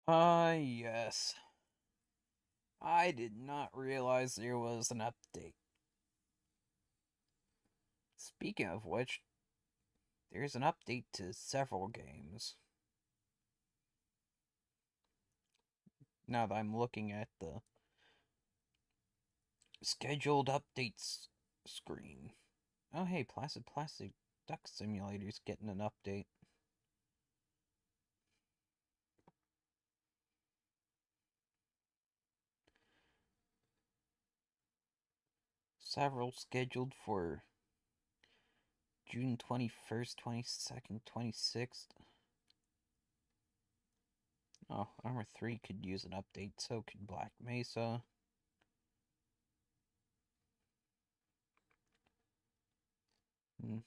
Yes. I did not realize there was an update. Speaking of which, there's an update to several games. Now that I'm looking at the scheduled updates screen. Oh, hey, Placid Plastic Duck Simulator's getting an update. Several scheduled for June 21st, 22nd, 26th. Oh, Armor 3 could use an update, so could Black Mesa. Hmm.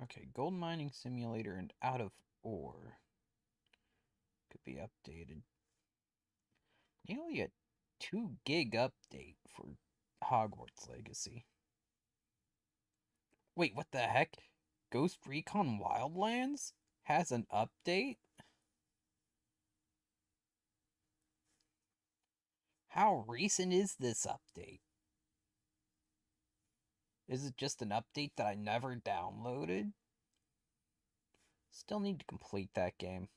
Okay, Gold Mining Simulator and Out of Ore could be updated. Nearly a 2 gig update for Hogwarts Legacy. Wait, what the heck? Ghost Recon Wildlands has an update? How recent is this update? Is it just an update that I never downloaded? Still need to complete that game.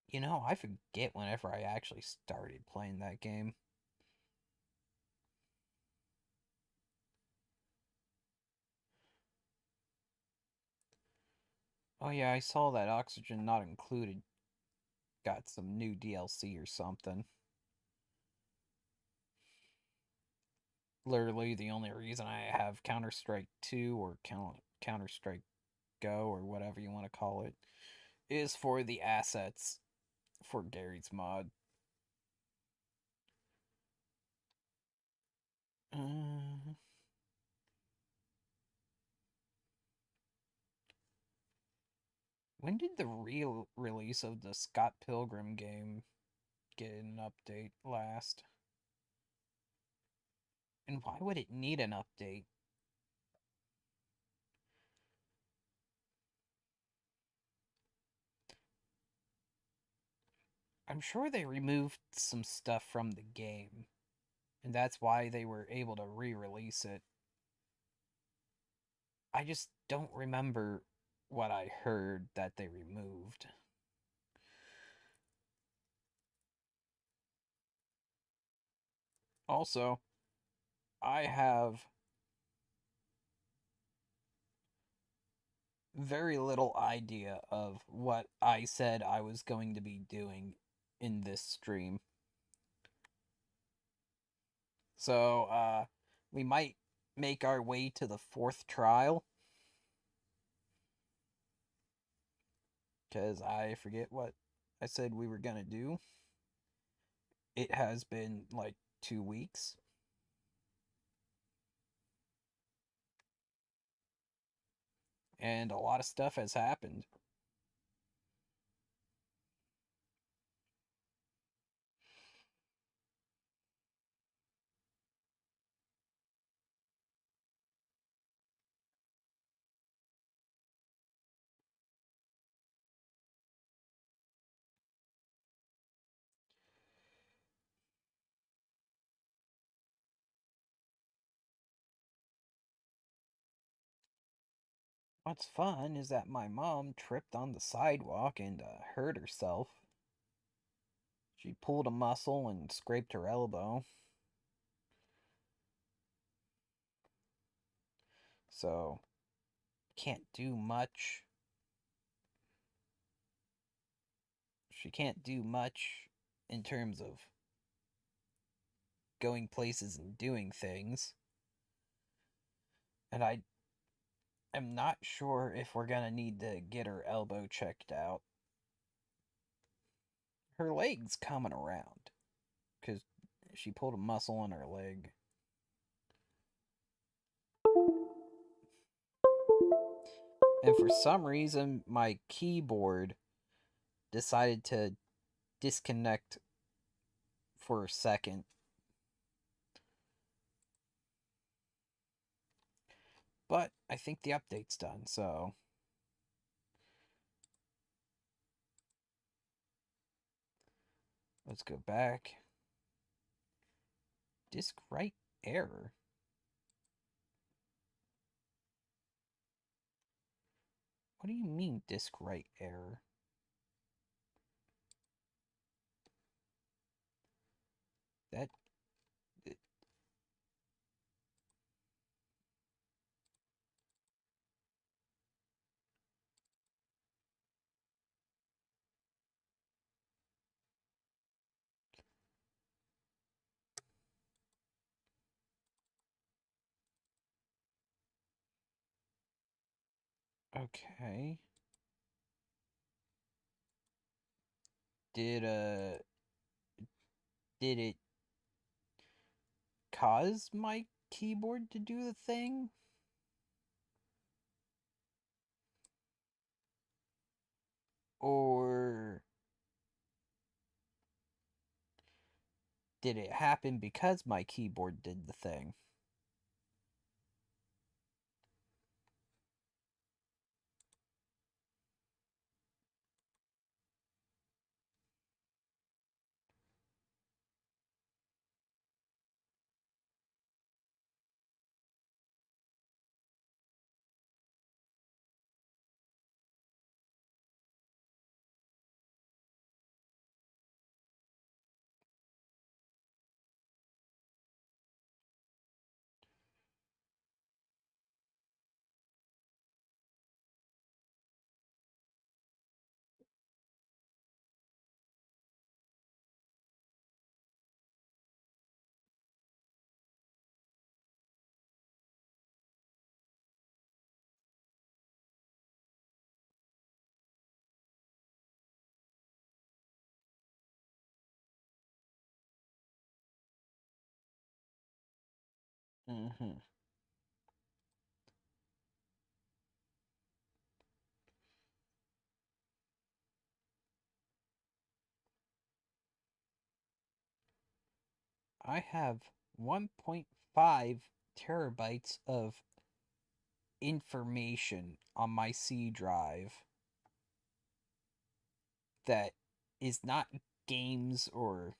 You know, I forget whenever I actually started playing that game. Oh yeah, I saw that Oxygen Not Included got some new DLC or something. Literally, the only reason I have Counter Strike 2 or Counter Strike Go or whatever you want to call it is for the assets for Gary's mod. Uh, when did the real release of the Scott Pilgrim game get an update last? And why would it need an update? I'm sure they removed some stuff from the game, and that's why they were able to re release it. I just don't remember what I heard that they removed. Also, I have very little idea of what I said I was going to be doing in this stream. So, we might make our way to the fourth trial. Because I forget what I said we were gonna do. It has been like 2 weeks. And a lot of stuff has happened. What's fun is that my mom tripped on the sidewalk and hurt herself. She pulled a muscle and scraped her elbow. So, can't do much. She can't do much in terms of going places and doing things. And I am not sure if we're gonna need to get her elbow checked out. Her leg's coming around because she pulled a muscle in her leg. And for some reason, my keyboard decided to disconnect for a second. But I think the update's done, so let's go back. Disk write error. What do you mean disk write error? That okay. Did did it cause my keyboard to do the thing? Or did it happen because my keyboard did the thing? Mm-hmm. I have 1.5 terabytes of information on my C drive that is not games or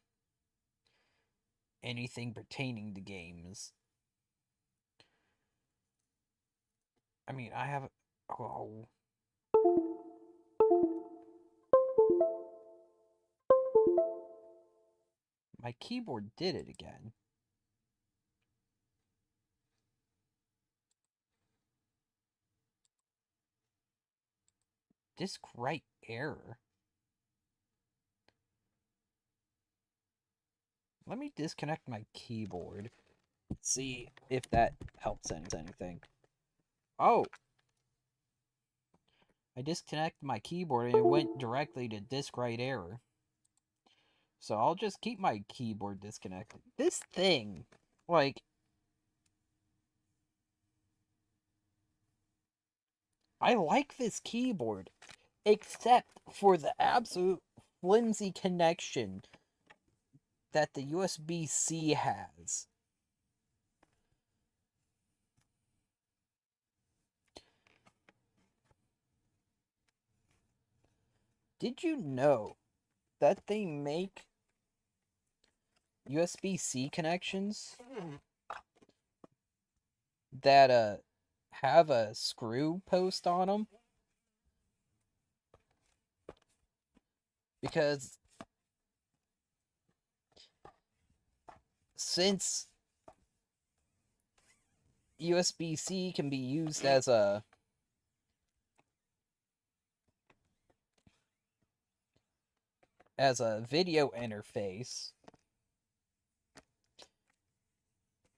anything pertaining to games. I mean, I have. Oh. My keyboard did it again. Disk write error. Let me disconnect my keyboard. See if that helps anything. Oh! I disconnected my keyboard and it went directly to disk write error. So I'll just keep my keyboard disconnected. This thing, like, I like this keyboard, except for the absolute flimsy connection that the USB-C has. Did you know that they make USB-C connections that have a screw post on them? Because since USB-C can be used as a video interface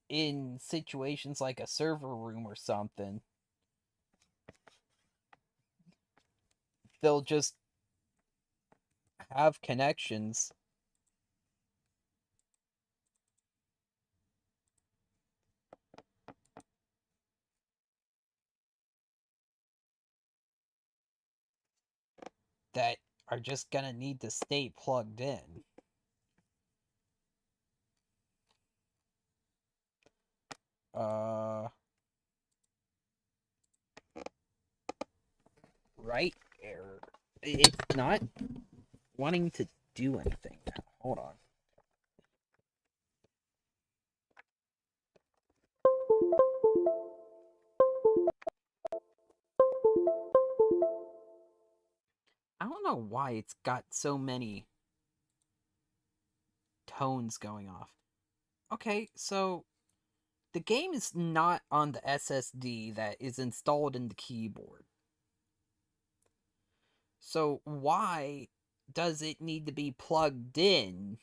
in situations like a server room or something, they'll just have connections that are just gonna need to stay plugged in. Uh, right error. It's not wanting to do anything now. Hold on. I don't know why it's got so many tones going off. Okay, so the game is not on the SSD that is installed in the keyboard. So why does it need to be plugged in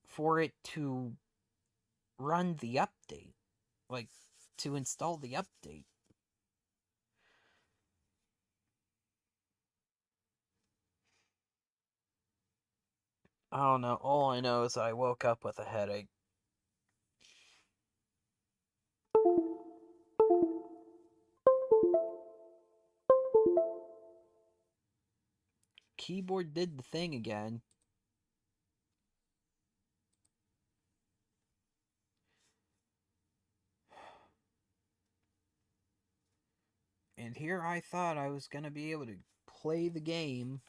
for it to run the update? Like, to install the update? I don't know. All I know is I woke up with a headache. Keyboard did the thing again. And here I thought I was gonna be able to play the game.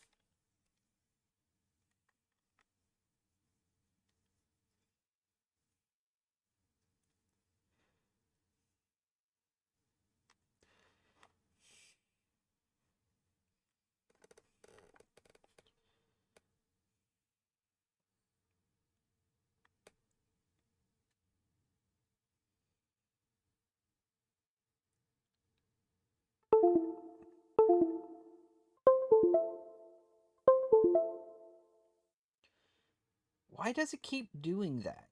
Why does it keep doing that?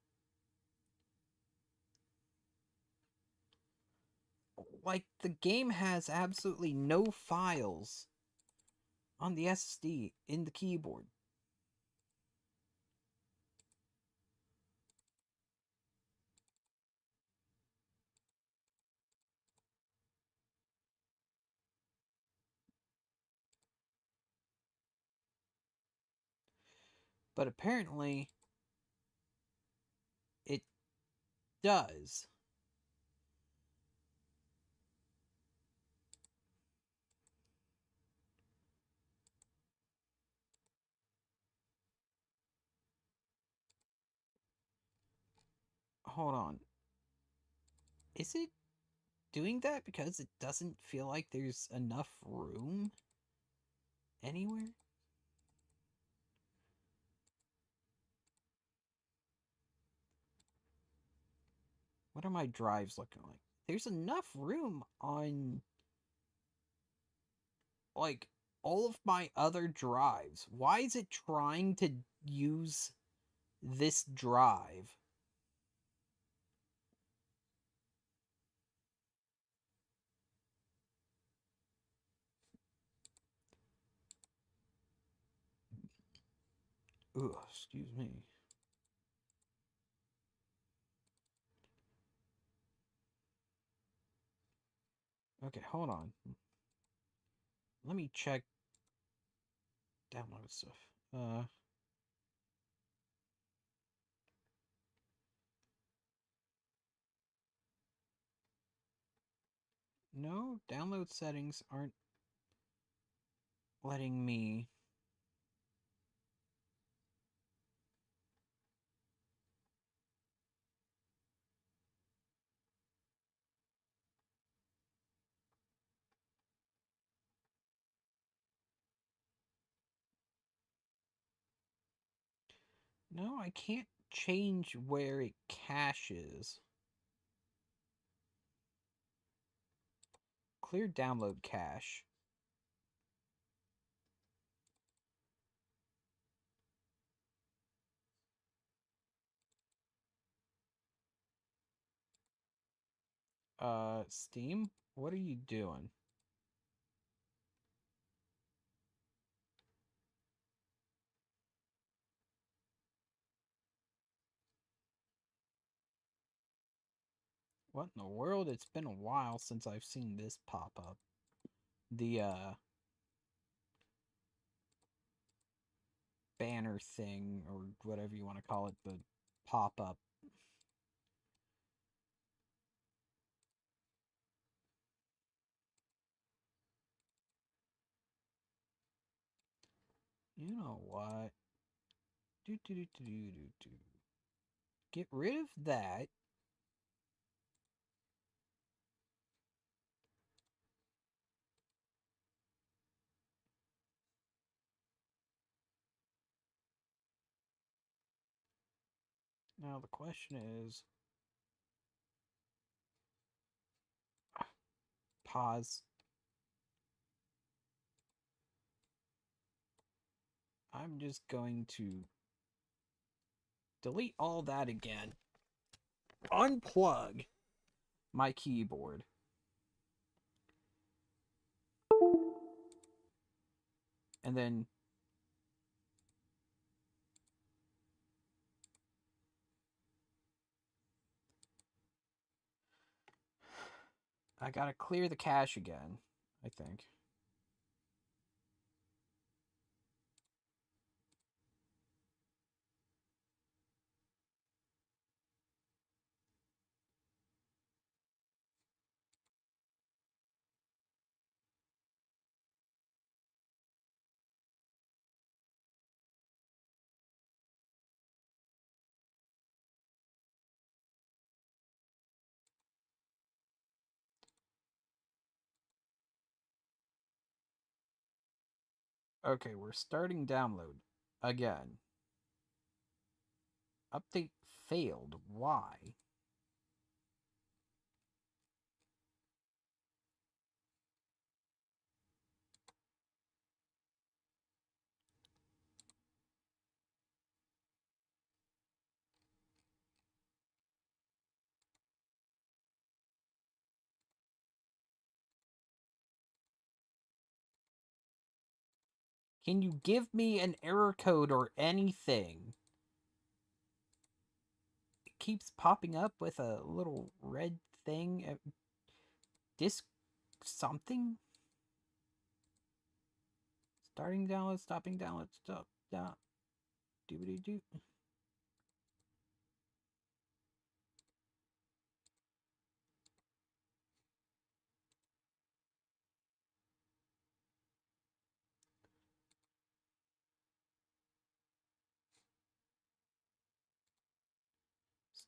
Like, the game has absolutely no files on the SSD in the keyboard. But apparently, it does. Hold on. Is it doing that because it doesn't feel like there's enough room anywhere? What are my drives looking like? There's enough room on, like, all of my other drives. Why is it trying to use this drive? Ugh, excuse me. Okay, hold on. Let me check download stuff. No, download settings aren't letting me. No, I can't change where it caches. Clear download cache. Steam? What are you doing? What in the world? It's been a while since I've seen this pop up. The, banner thing, or whatever you want to call it, the pop up. You know what? Get rid of that. Now the question is, pause. I'm just going to delete all that again. Unplug my keyboard. And then I gotta clear the cache again, I think. Okay, we're starting download again. Update failed. Why? Can you give me an error code or anything? It keeps popping up with a little red thing. Disk something? Starting download, stopping download, stop, down. Doobity-doo.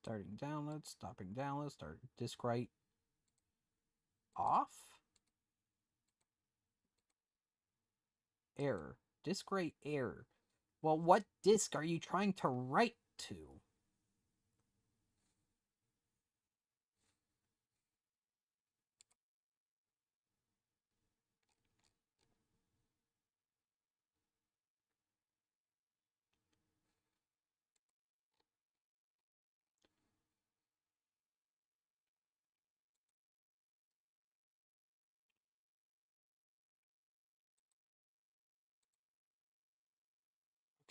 Starting download, stopping download, start disk write off. Error. Disk write error. Well, what disk are you trying to write to?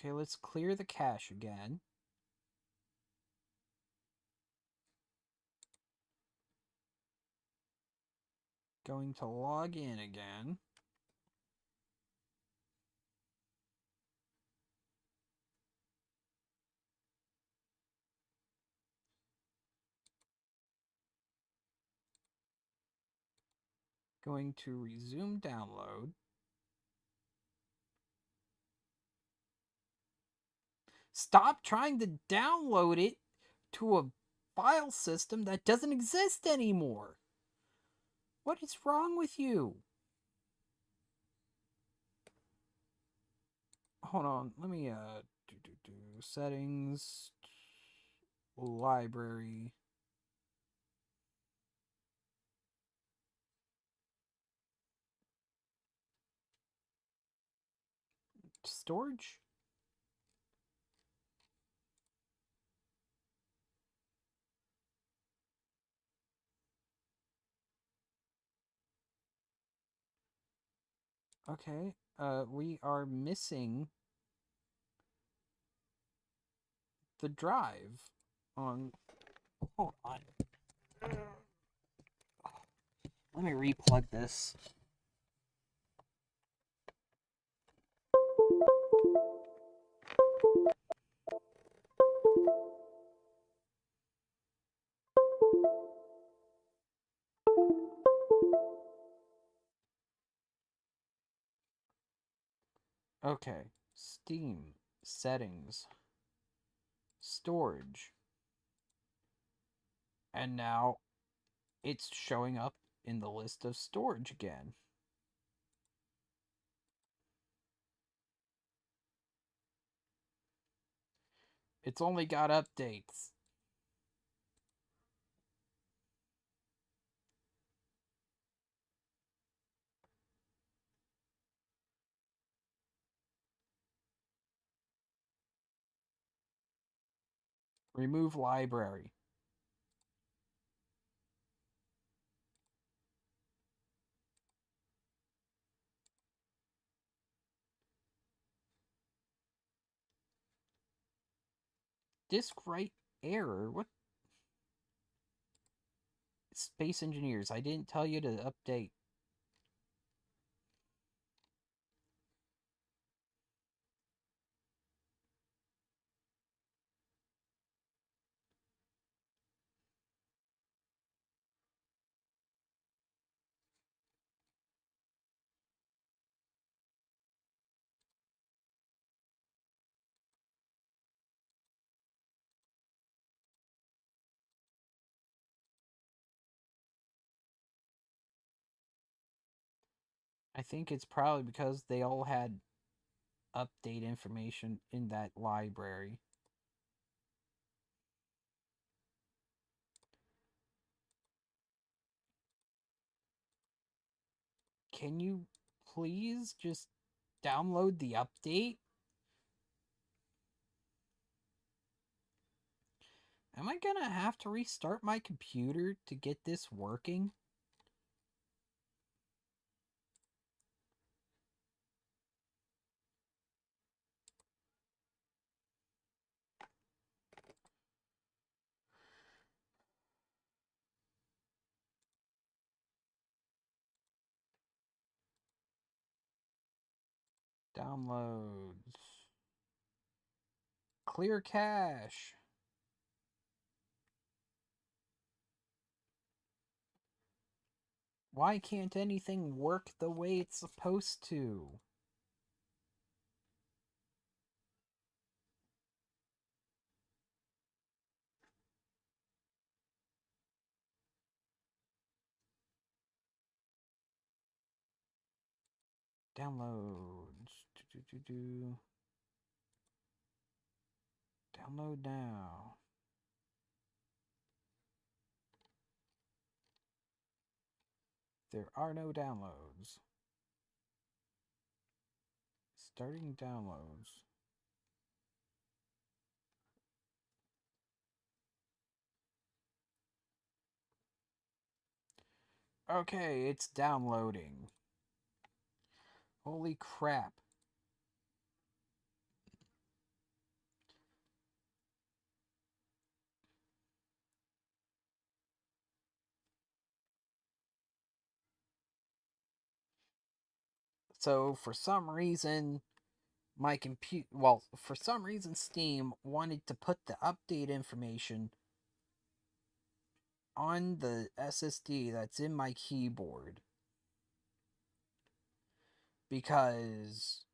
Okay, let's clear the cache again. Going to log in again. Going to resume download. Stop trying to download it to a file system that doesn't exist anymore. What is wrong with you? Hold on, let me settings, library. Storage? Okay, we are missing the drive on. Hold on. Let me replug this. Okay, Steam, settings, storage, and now it's showing up in the list of storage again. It's only got updates. Remove library. Disk write error? What? Space engineers, I didn't tell you to update. I think it's probably because they all had update information in that library. Can you please just download the update? Am I gonna have to restart my computer to get this working? Downloads. Clear cache. Why can't anything work the way it's supposed to? Downloads. Download now. There are no downloads. Starting downloads. Okay, it's downloading. Holy crap. So, for some reason, for some reason, Steam wanted to put the update information on the SSD that's in my keyboard. Because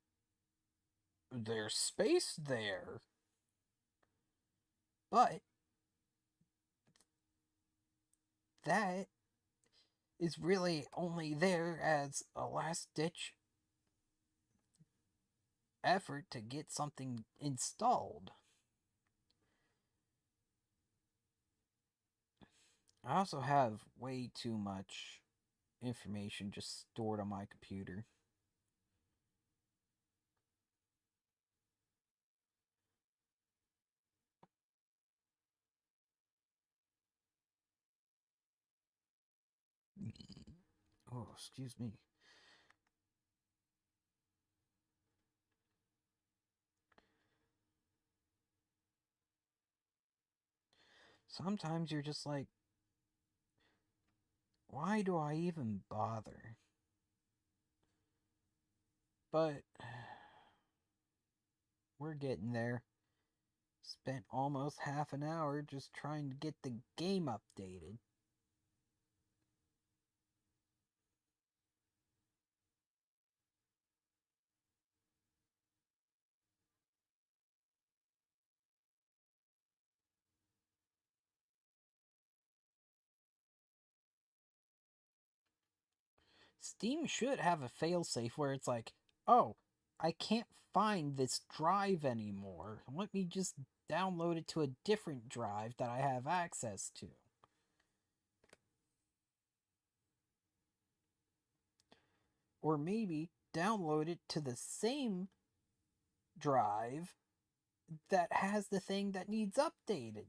there's space there. But that is really only there as a last ditch effort to get something installed. I also have way too much information just stored on my computer. Oh, excuse me. Sometimes you're just like, why do I even bother? But we're getting there. Spent almost half an hour just trying to get the game updated. Steam should have a failsafe where it's like, oh, I can't find this drive anymore. Let me just download it to a different drive that I have access to. Or maybe download it to the same drive that has the thing that needs updated.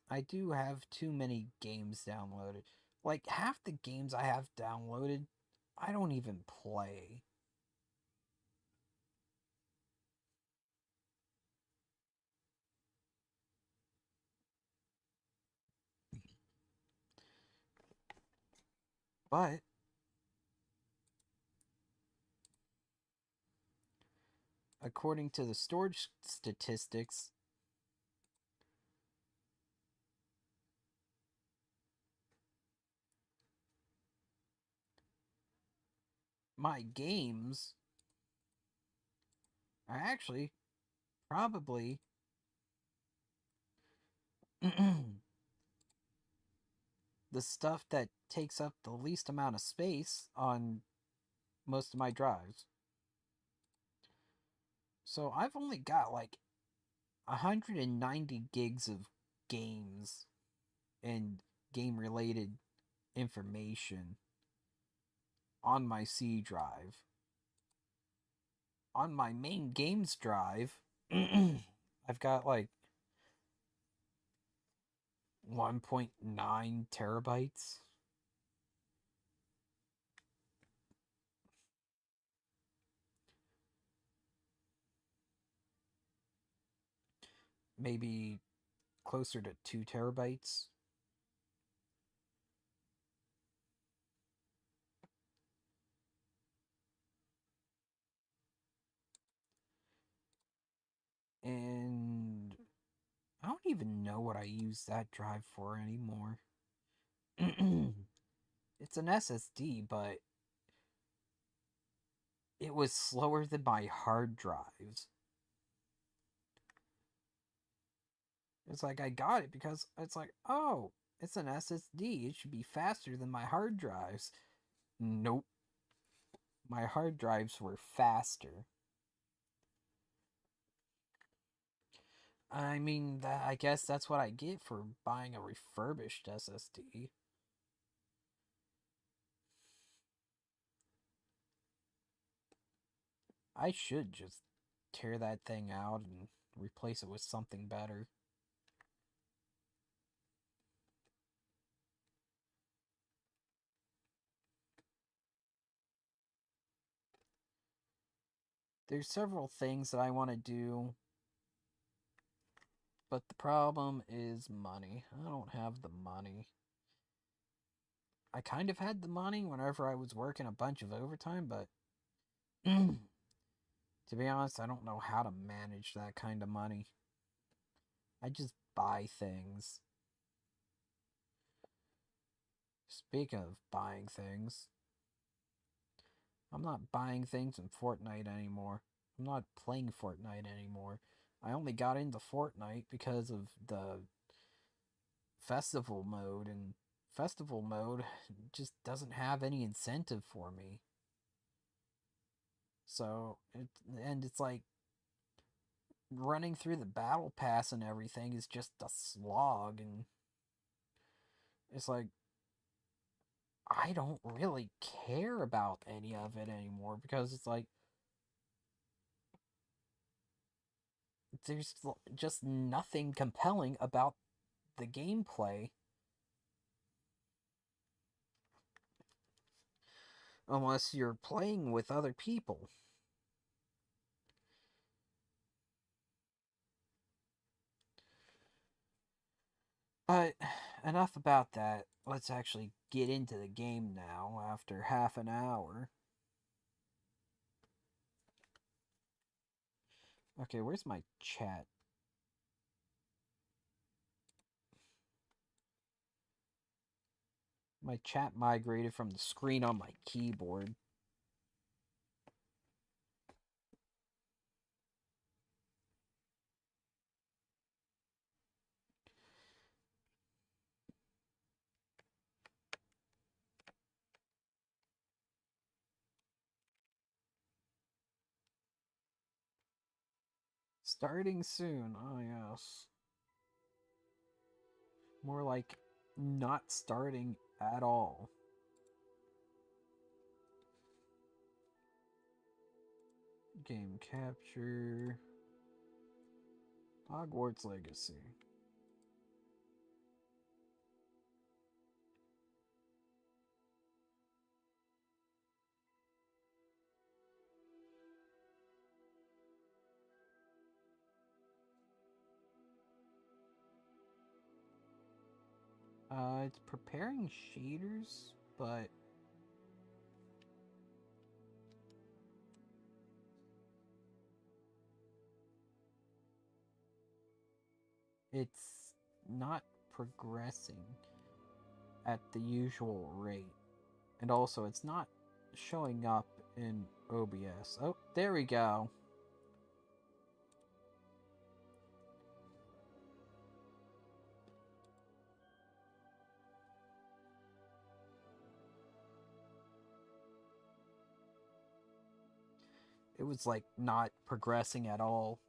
I do have too many games downloaded. Like, half the games I have downloaded, I don't even play. But, according to the storage statistics, my games are actually probably the stuff that takes up the least amount of space on most of my drives. So I've only got like 190 gigs of games and game related information on my C drive. On my main games drive, I've got like 1.9 terabytes. Maybe closer to 2 terabytes. And I don't even know what I use that drive for anymore. It's an SSD, but it was slower than my hard drives. It's like I got it because it's like, oh, it's an SSD. It should be faster than my hard drives. Nope. My hard drives were faster. I mean, I guess that's what I get for buying a refurbished SSD. I should just tear that thing out and replace it with something better. There's several things that I want to do, but the problem is money. I don't have the money. I kind of had the money whenever I was working a bunch of overtime, but to be honest, I don't know how to manage that kind of money. I just buy things. Speaking of buying things, I'm not buying things in Fortnite anymore. I'm not playing Fortnite anymore. I only got into Fortnite because of the festival mode, and festival mode just doesn't have any incentive for me. So, it's like running through the battle pass and everything is just a slog, and it's like I don't really care about any of it anymore because it's like there's just nothing compelling about the gameplay unless you're playing with other people. But enough about that. Let's actually get into the game now after half an hour. Okay, where's my chat? My chat migrated from the screen on my keyboard. Starting soon. Oh, yes. More like not starting at all. Game capture. Hogwarts Legacy. It's preparing shaders, but it's not progressing at the usual rate. And also, it's not showing up in OBS. Oh, there we go. It was like not progressing at all.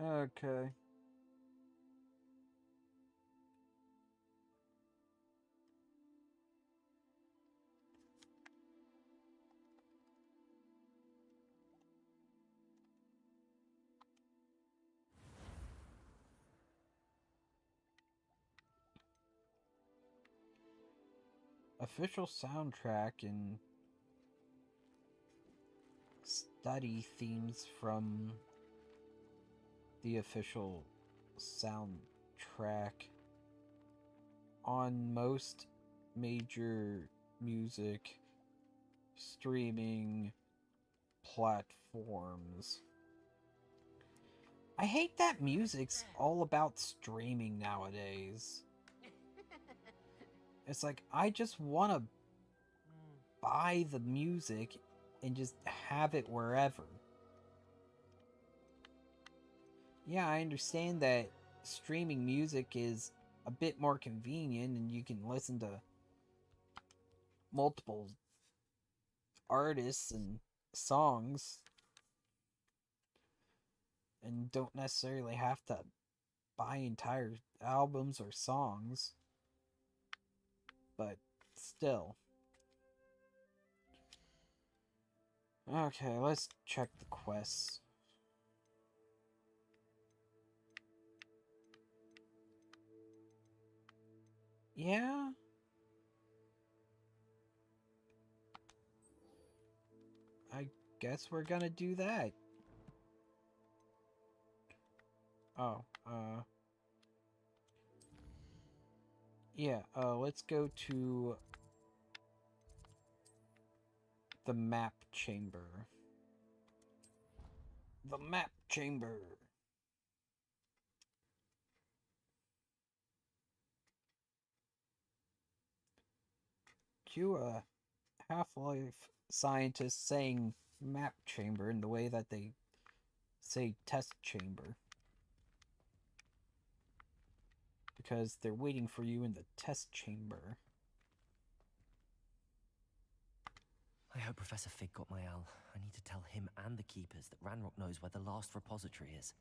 Okay. Official soundtrack and study themes from the official soundtrack on most major music streaming platforms. I hate that music's all about streaming nowadays. It's like, I just want to buy the music and just have it wherever. Yeah, I understand that streaming music is a bit more convenient and you can listen to multiple artists and songs and don't necessarily have to buy entire albums or songs. But still. Okay, let's check the quests. Yeah? I guess we're gonna do that. Oh, yeah, let's go to the map chamber. The map chamber. Cue a Half-Life scientist saying map chamber in the way that they say test chamber. Because they're waiting for you in the test chamber. I hope Professor Fig got my owl. I need to tell him and the Keepers that Ranrock knows where the last repository is.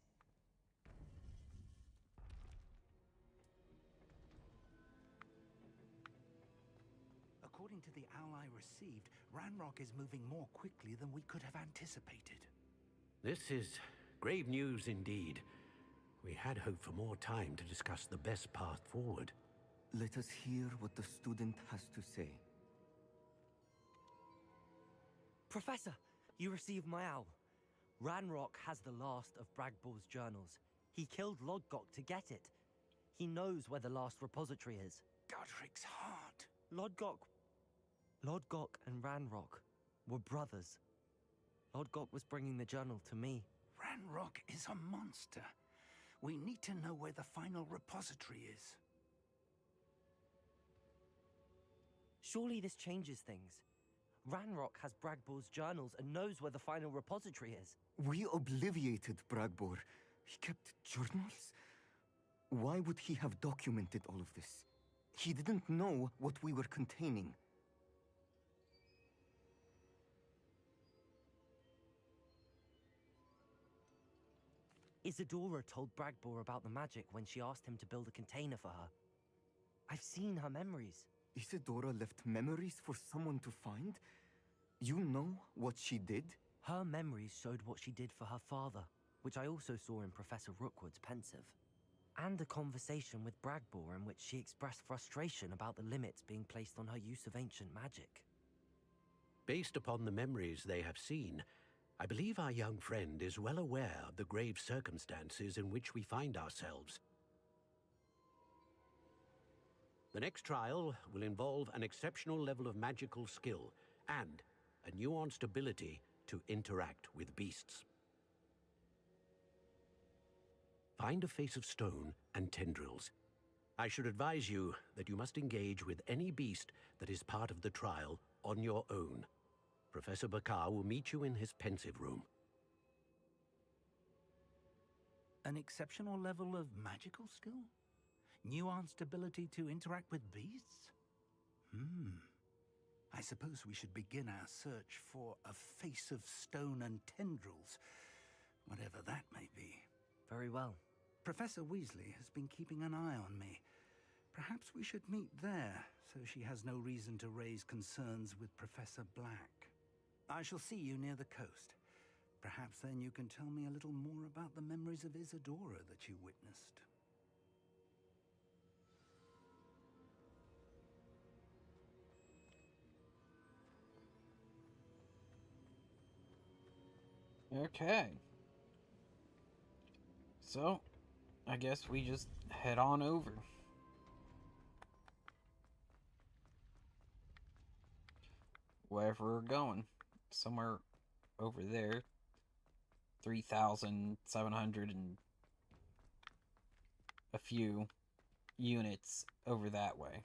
According to the owl I received, Ranrock is moving more quickly than we could have anticipated. This is grave news indeed. We had hoped for more time to discuss the best path forward. Let us hear what the student has to say. Professor, you received my owl. Ranrock has the last of Bragbor's journals. He killed Lodgok to get it. He knows where the last repository is. Godric's heart. Lodgok and Ranrock were brothers. Lodgok was bringing the journal to me. Ranrock is a monster. We need to know where the final repository is. Surely this changes things. Ranrock has Bragbor's journals and knows where the final repository is. We obliviated Bragbor. He kept journals? Why would he have documented all of this? He didn't know what we were containing. Isadora told Bragbor about the magic when she asked him to build a container for her. I've seen her memories. Isadora left memories for someone to find? You know what she did? Her memories showed what she did for her father, which I also saw in Professor Rookwood's pensive. And a conversation with Bragbor in which she expressed frustration about the limits being placed on her use of ancient magic. Based upon the memories they have seen, I believe our young friend is well aware of the grave circumstances in which we find ourselves. The next trial will involve an exceptional level of magical skill and a nuanced ability to interact with beasts. Find a face of stone and tendrils. I should advise you that you must engage with any beast that is part of the trial on your own. Professor Bakar will meet you in his pensive room. An exceptional level of magical skill? Nuanced ability to interact with beasts? I suppose we should begin our search for a face of stone and tendrils, whatever that may be. Very well. Professor Weasley has been keeping an eye on me. Perhaps we should meet there, so she has no reason to raise concerns with Professor Black. I shall see you near the coast. Perhaps then you can tell me a little more about the memories of Isadora that you witnessed. Okay. So, I guess we just head on over. Wherever we're going. Somewhere over there. 3,700 and a few units over that way.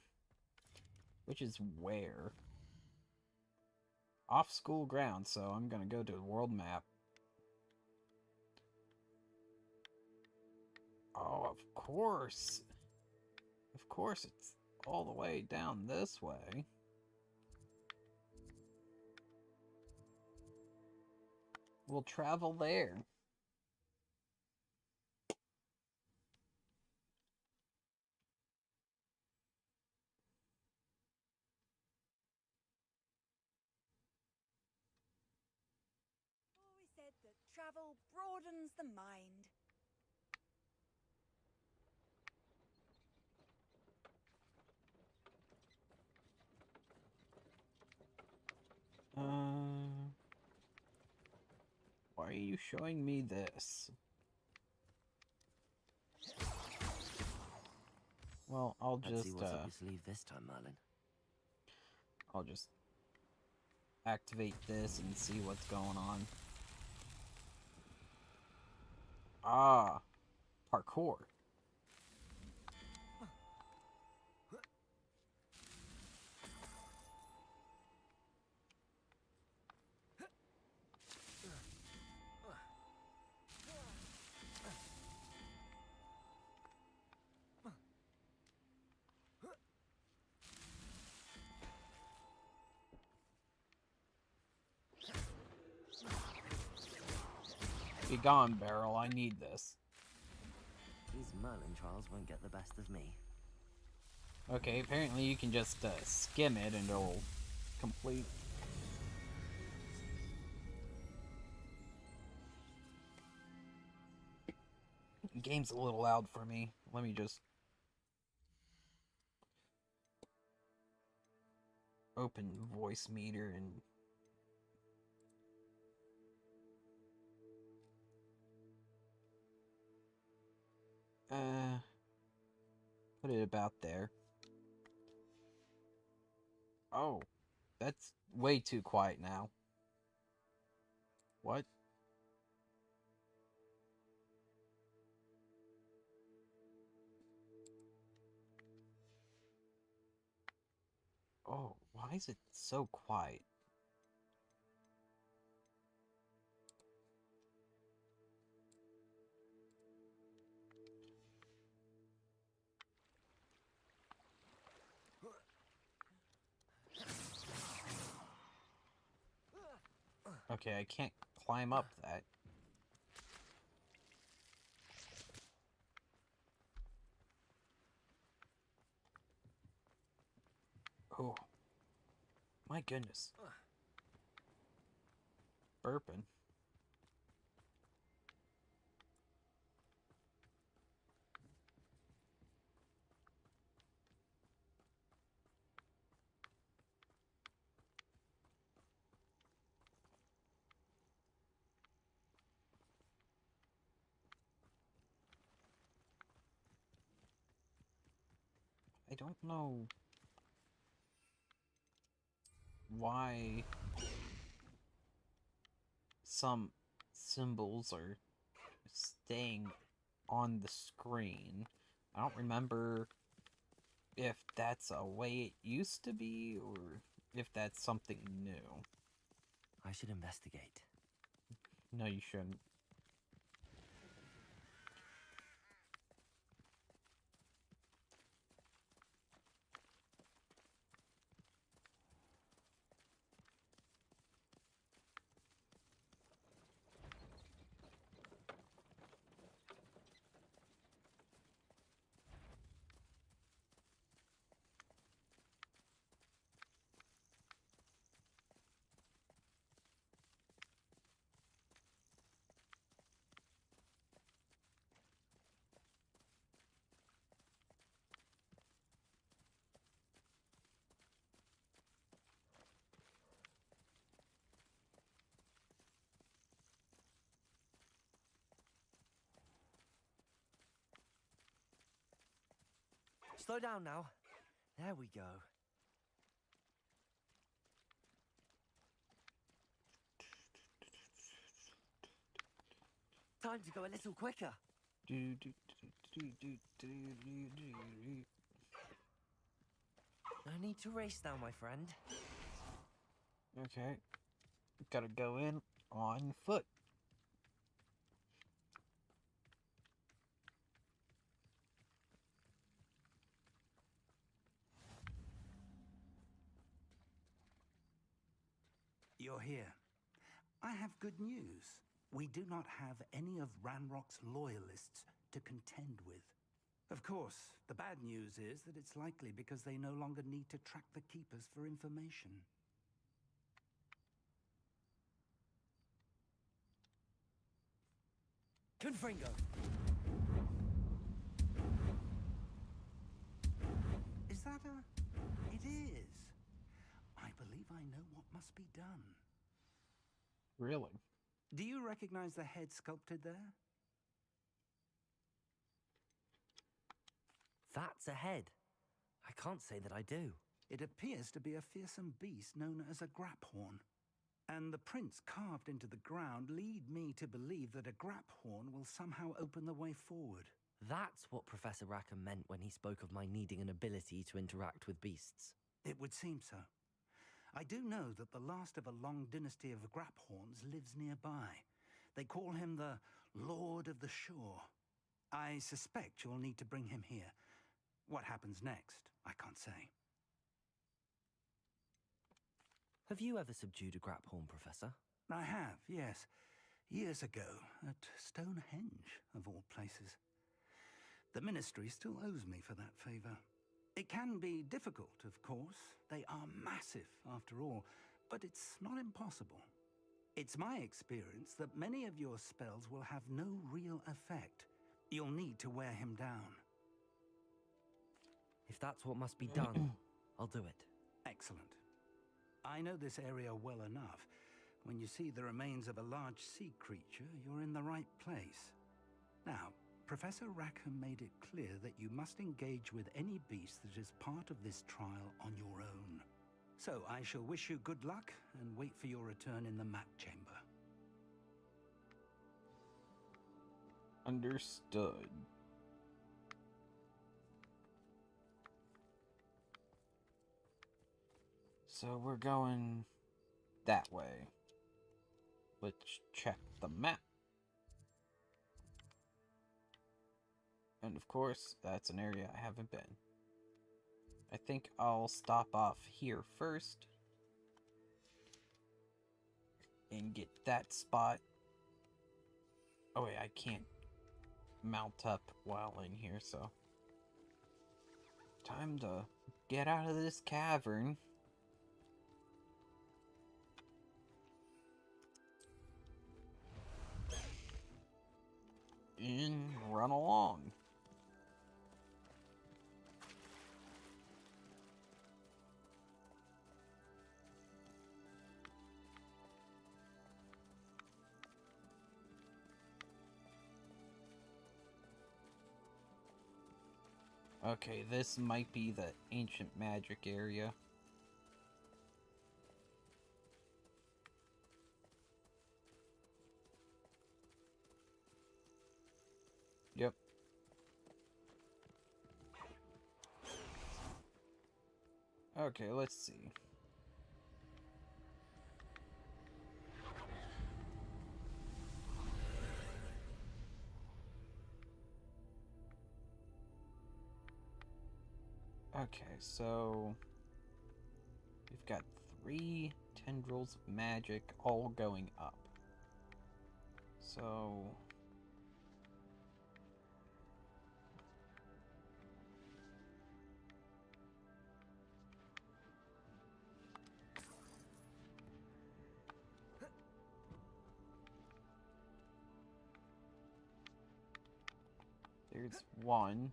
Which is where? Off school grounds, so I'm gonna go to the world map. Oh, of course. Of course, it's all the way down this way. We'll travel there. Always said that travel broadens the mind. Why are you showing me this? Well, Let's see what's up your sleeve this time, Merlin. I'll just activate this and see what's going on. Ah, parkour. Be gone, Barrel. I need this. These Merlin trials won't get the best of me. Okay, apparently you can just skim it and it'll complete. The game's a little loud for me. Let me just open voice meter and put it about there. Oh, that's way too quiet now. What? Oh, why is it so quiet? Okay, I can't climb up that. Oh. My goodness. Burping. I don't know why some symbols are staying on the screen. I don't remember if that's a way it used to be or if that's something new. I should investigate. No, you shouldn't. Slow down now. There we go. Time to go a little quicker. No need to race now, my friend. Okay. Gotta go in on foot. You're here. I have good news. We do not have any of Ranrock's loyalists to contend with. Of course, the bad news is that it's likely because they no longer need to track the Keepers for information. Confringo. Is that a... It is. I believe I know what must be done. Really? Do you recognize the head sculpted there? That's a head. I can't say that I do. It appears to be a fearsome beast known as a graphorn. And the prints carved into the ground lead me to believe that a graphorn will somehow open the way forward. That's what Professor Rackham meant when he spoke of my needing an ability to interact with beasts. It would seem so. I do know that the last of a long dynasty of graphorns lives nearby. They call him the Lord of the Shore. I suspect you'll need to bring him here. What happens next, I can't say. Have you ever subdued a graphorn, Professor? I have, yes. Years ago, at Stonehenge, of all places. The Ministry still owes me for that favor. It can be difficult, of course. They are massive, after all, but it's not impossible. It's my experience that many of your spells will have no real effect. You'll need to wear him down. If that's what must be done, I'll do it. Excellent. I know this area well enough. When you see the remains of a large sea creature, you're in the right place. Now, Professor Rackham made it clear that you must engage with any beast that is part of this trial on your own. So I shall wish you good luck and wait for your return in the map chamber. Understood. So we're going that way. Let's check the map. And of course, that's an area I haven't been. I think I'll stop off here first. and get that spot. Oh wait, I can't mount up while in here, so time to get out of this cavern. And run along. Okay, this might be the ancient magic area. Yep. Okay, let's see. Okay, so we've got 3 tendrils of magic all going up. So there's one.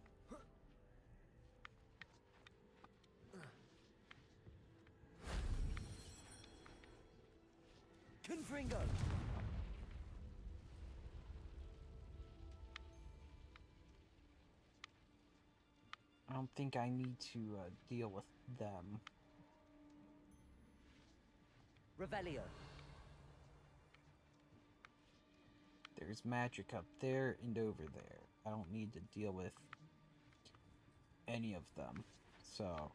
Confringo! I don't think I need to deal with them. Revelio. There's magic up there and over there. I don't need to deal with any of them. So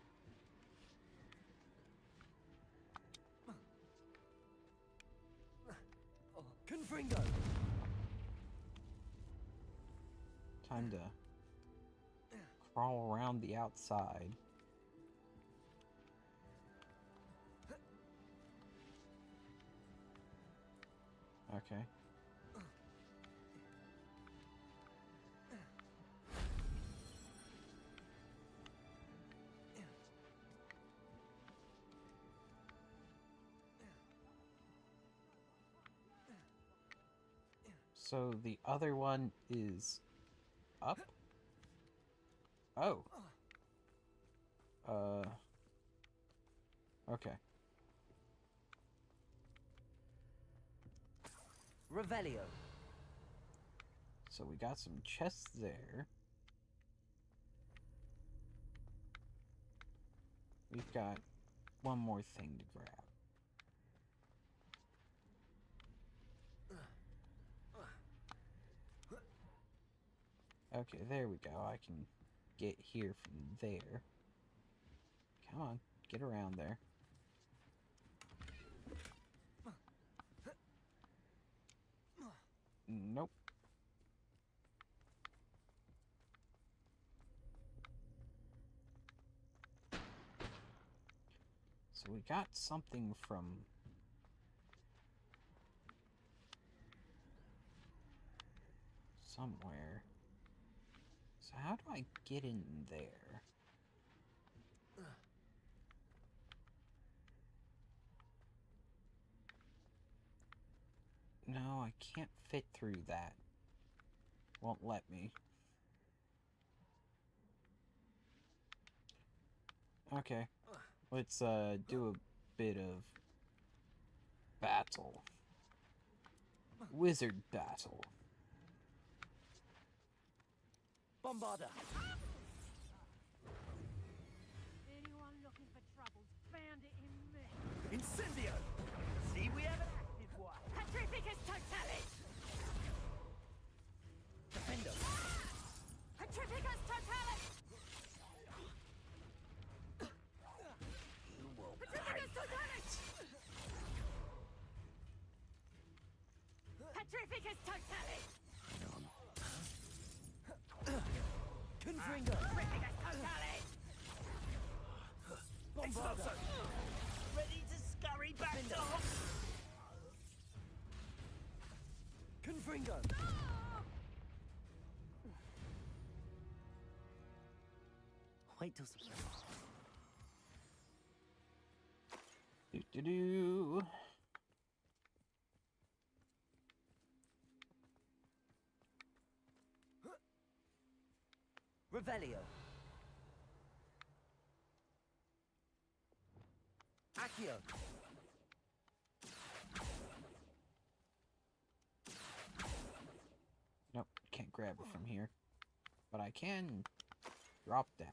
Confringo! time to crawl around the outside. Okay. So the other one is up? Oh. Okay. Revelio. So we got some chests there. We've got one more thing to grab. Okay, there we go. I can get here from there. Come on, get around there. Nope. So we got something from somewhere. So how do I get in there? No, I can't fit through that. Won't let me. Okay. Let's do a bit of battle. Wizard battle. Bombarda. Anyone looking for troubles found it in me. Incendio. See, we have an active one. Petrificus totalis! Defendo. Petrificus totalis! You will Petrificus totalis! Petrificus totalis! Confringo. Petrificus totalis! Bombarda. Ready to scurry back to Confringo! Wait till some... Do-do-do. Revelio. Accio. Nope, can't grab her from here. But I can drop down.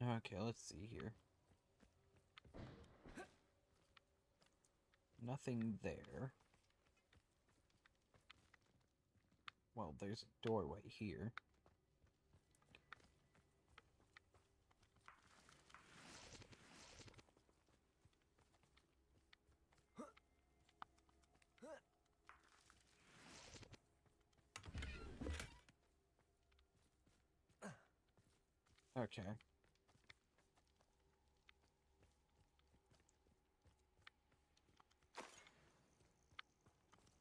Okay, let's see here. Nothing there. Well, there's a doorway here. Okay.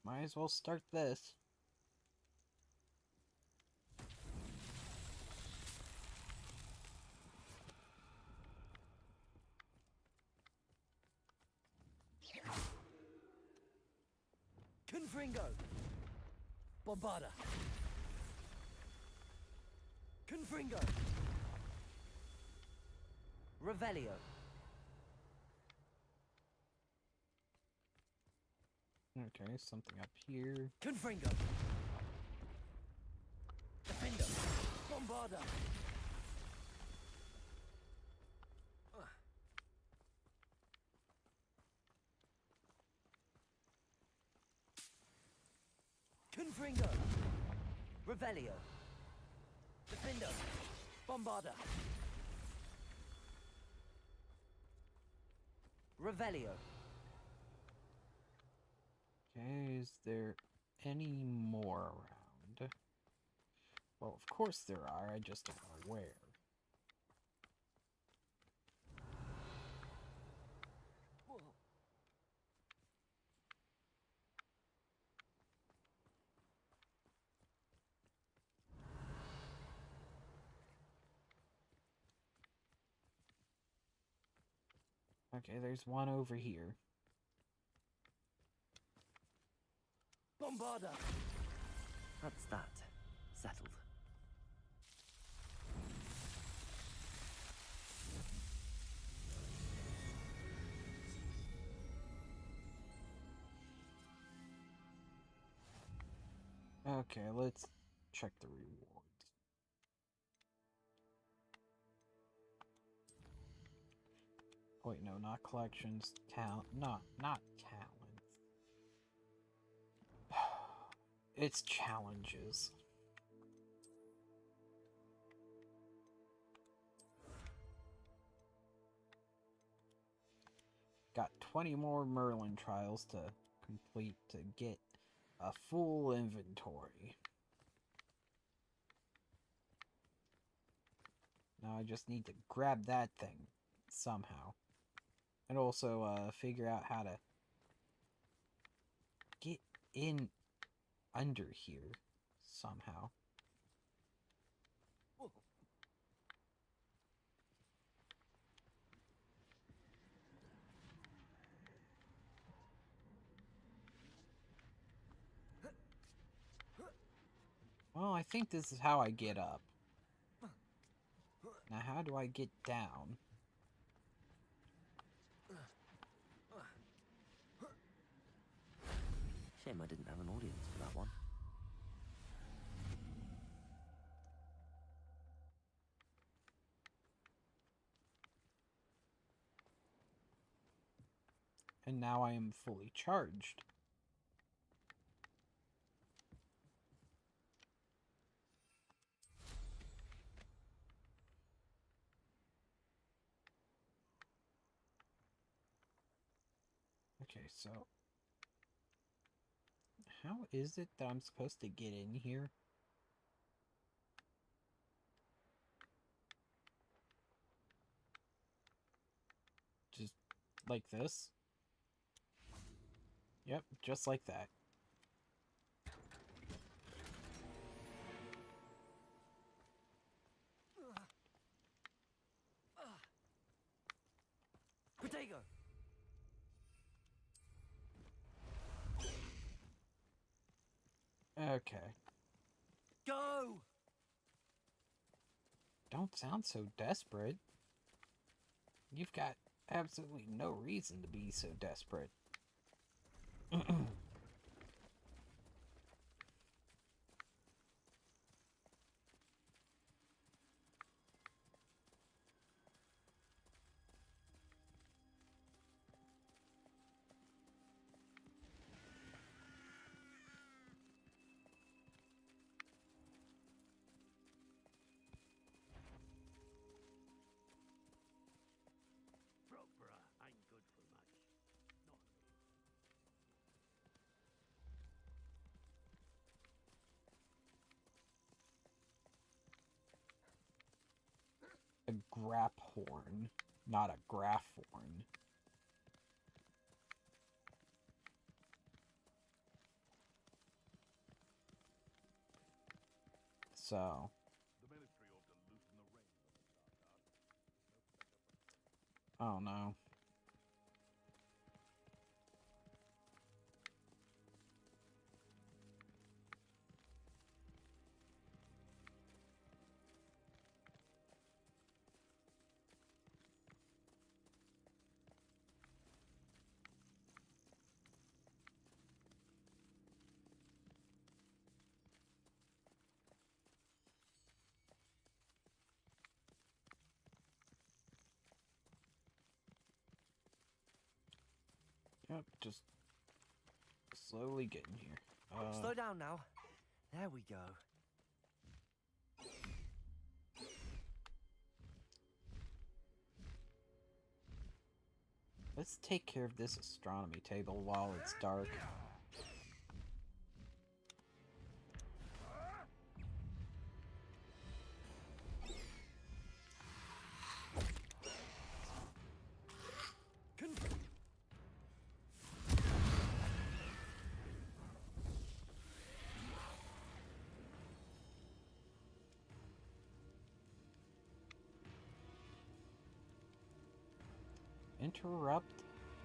Might as well start this. Confringo. Bombarda. Confringo. Revelio. Okay, something up here. Confringo. Defender. Bombarda. Confringo. Revelio. Defender. Bombarda. Revelio. Okay, is there any more around? Well, of course there are, I just don't know where. Okay, there's one over here. Bombarda. That's that. Settled. Okay, let's check the rewards. Wait, no, not collections. Talent. Not talent. It's challenges. Got 20 more Merlin trials to complete to get a full inventory. Now I just need to grab that thing somehow. And also figure out how to get in under here somehow. Well, I think this is how I get up. Now, how do I get down? Shame I didn't have an audience for that one. And now I am fully charged. Okay, so how is it that I'm supposed to get in here? Like this. Yep, just like that. Protego! Okay. Go! Don't sound so desperate. You've got absolutely no reason to be so desperate. Propera, I'm good for much. Not A grap horn, not a graph horn. So. Oh no. Yep, just slowly getting here. Slow down now. There we go. Let's take care of this astronomy table while it's dark. Interrupt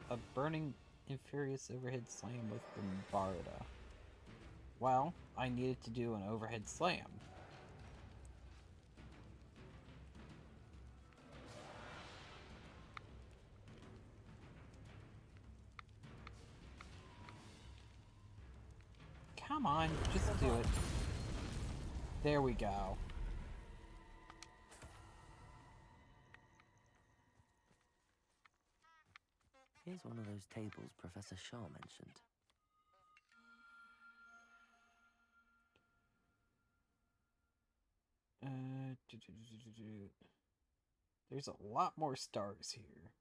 a burning Infurious overhead slam with Bombarda. Well, I needed to do an overhead slam. Come on, just do it. There we go. Here's one of those tables Professor Shaw mentioned. There's a lot more stars here.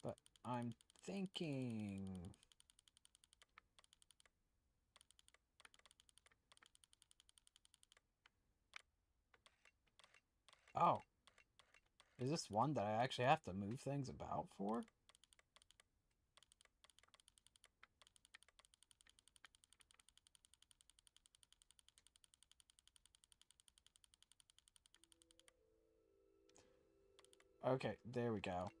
But I'm thinking... Oh. Is this one that I actually have to move things about for? Okay, there we go.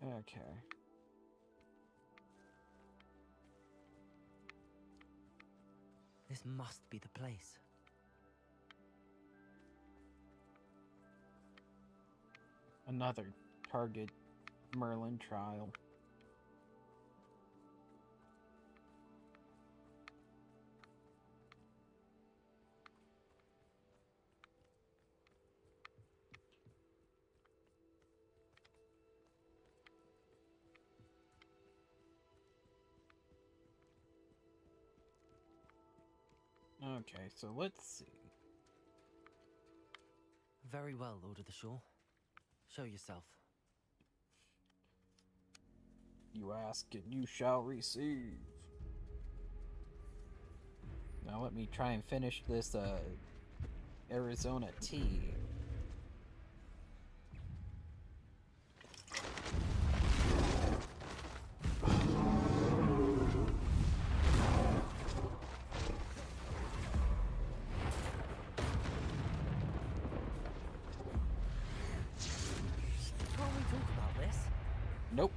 Okay. This must be the place. Another target Merlin trial. Okay, so let's see. Very well, Lord of the Shore. Show yourself. You ask and you shall receive. Now let me try and finish this Arizona tea. Can't we talk about this? Nope.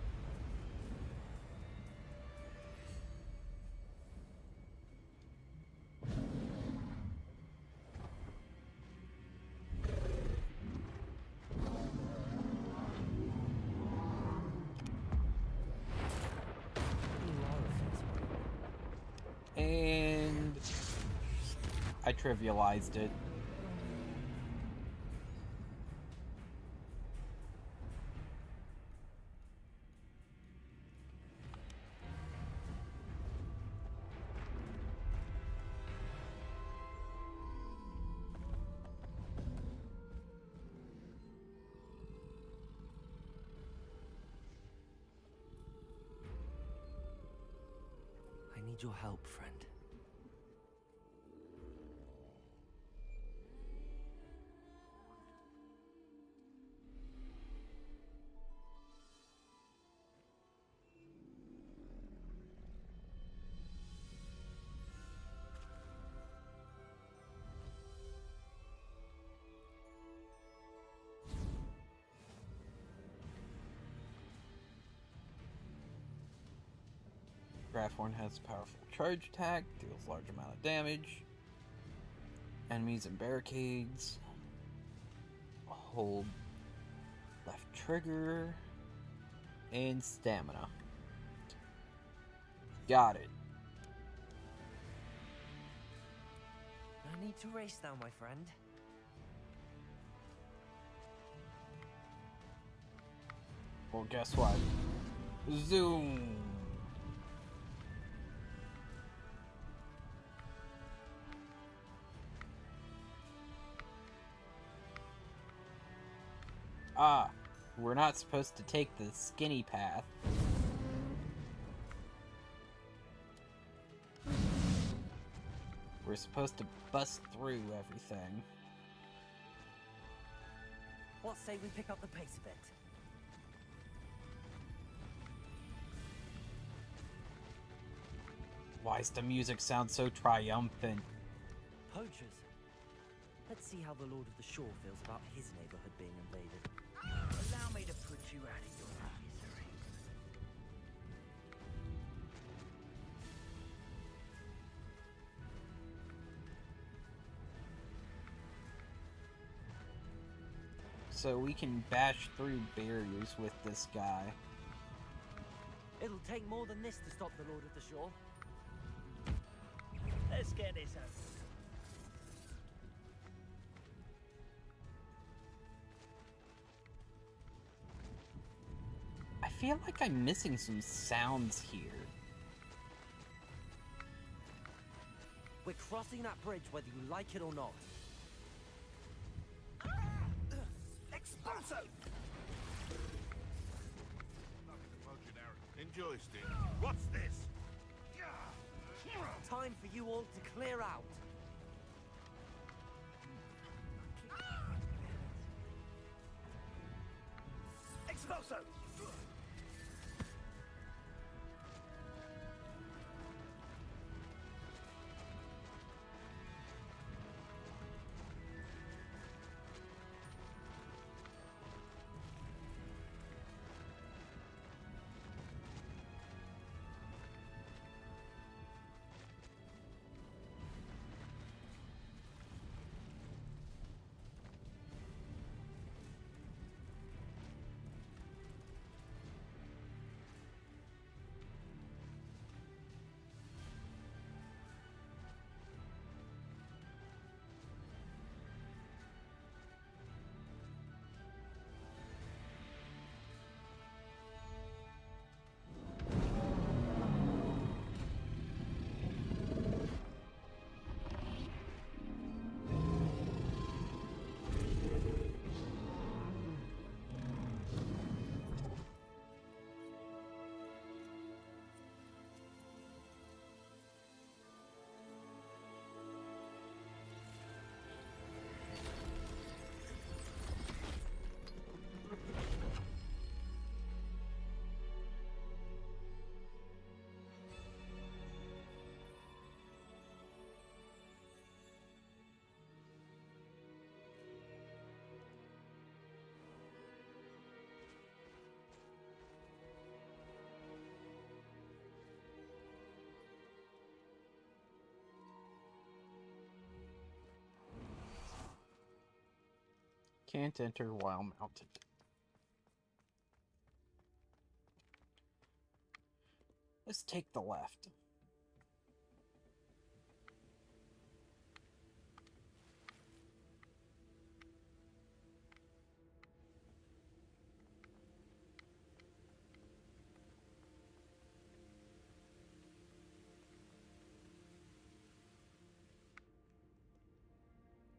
And I trivialized it. I need your help, friend. Graphorn has a powerful charge attack, deals large amount of damage. Enemies and barricades. Hold left trigger. And stamina. Got it. No need to race now, my friend. Well, guess what? Zoom! Ah, we're not supposed to take the skinny path. We're supposed to bust through everything. What say we pick up the pace a bit? Why's the music sound so triumphant? Poachers. Let's see how the Lord of the Shore feels about his neighborhood being invaded. Allow me to put you out of your misery. So we can bash through barriers with this guy. It'll take more than this to stop the Lord of the Shore. Let's get this over. I feel like I'm missing some sounds here. We're crossing that bridge whether you like it or not. Expulso! Enjoy, Steve. What's this? Time for you all to clear out. Expulso! Can't enter while mounted. Let's take the left.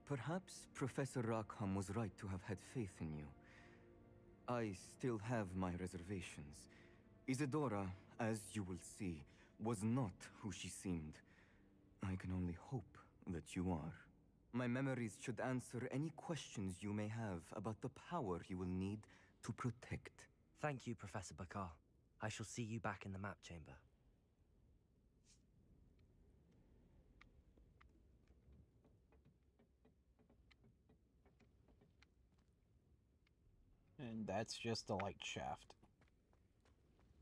Perhaps Professor Rackham was right to have had faith in you. I still have my reservations. Isadora, as you will see, was not who she seemed. I can only hope that you are. My memories should answer any questions you may have about the power you will need to protect. Thank you, Professor Bakar. I shall see you back in the map chamber. And that's just the light shaft.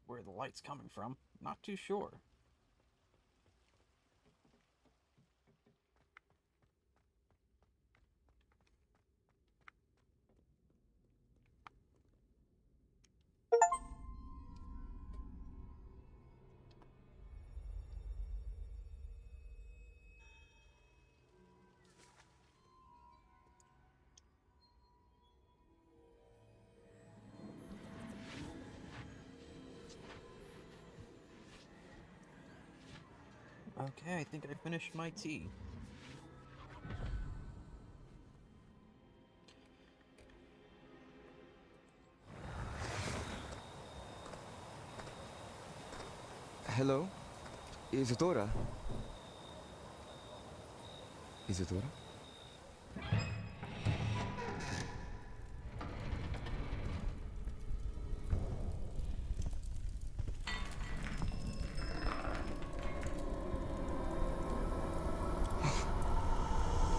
Where the light's coming from, not too sure. Okay, I think I finished my tea. Hello? Isadora? Isadora?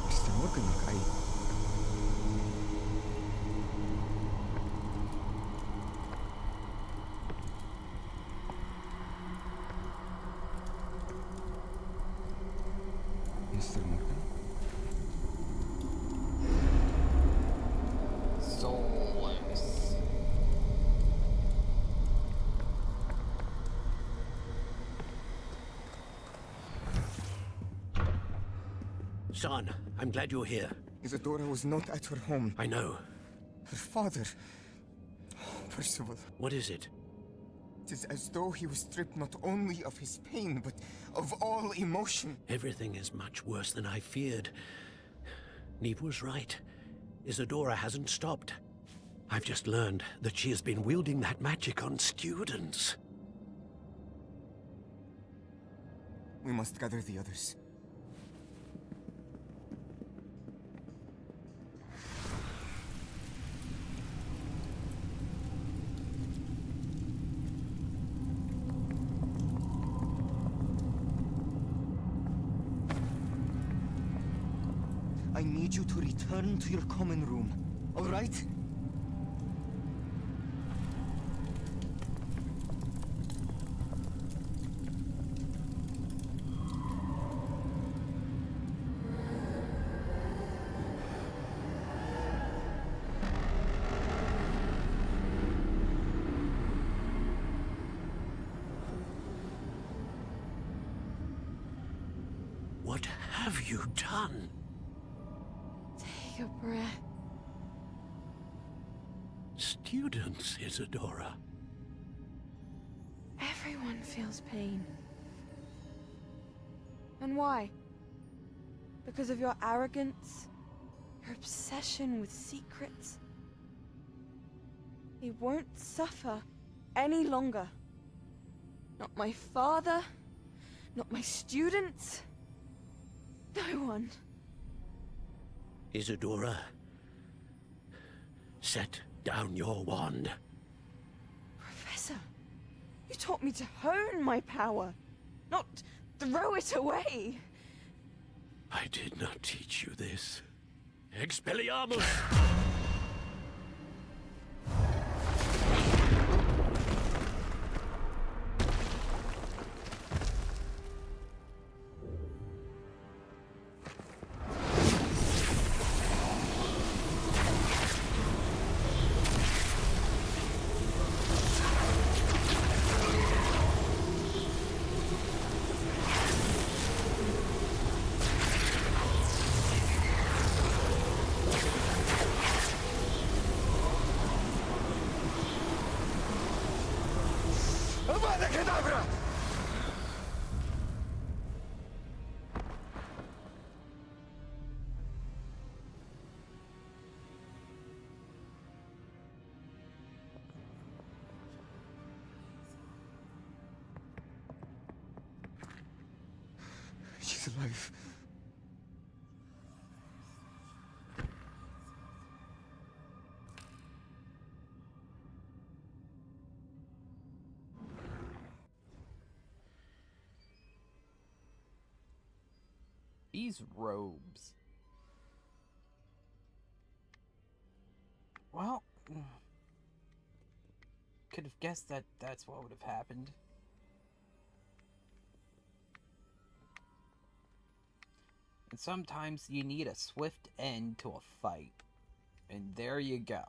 Mr. Morganlock, Mr. Morgan? Soulless. Son, I'm glad you're here. Isadora was not at her home. I know. Her father... Percival. What is it? It is as though he was stripped not only of his pain, but of all emotion. Everything is much worse than I feared. Neve was right. Isadora hasn't stopped. I've just learned that she has been wielding that magic on students. We must gather the others. I need you to return to your common room, all right? What have you done? Take a breath. Students, Isadora. Everyone feels pain. And why? Because of your arrogance? Your obsession with secrets? He won't suffer any longer. Not my father, not my students, no one. Isadora, set down your wand. Professor, you taught me to hone my power, not throw it away. I did not teach you this. Expelliarmus! life. These robes. Well, could have guessed that that's what would have happened. And sometimes you need a swift end to a fight. And there you go.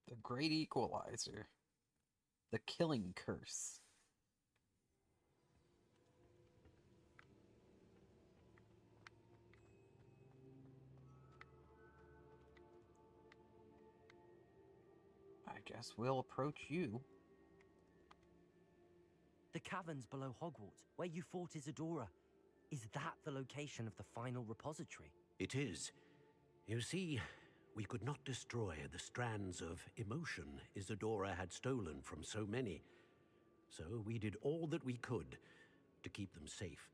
The Great Equalizer. The Killing Curse. I guess we'll approach you. The caverns below Hogwarts, where you fought Isadora. Is that the location of the final repository? It is. You see, we could not destroy the strands of emotion Isadora had stolen from so many. So we did all that we could to keep them safe.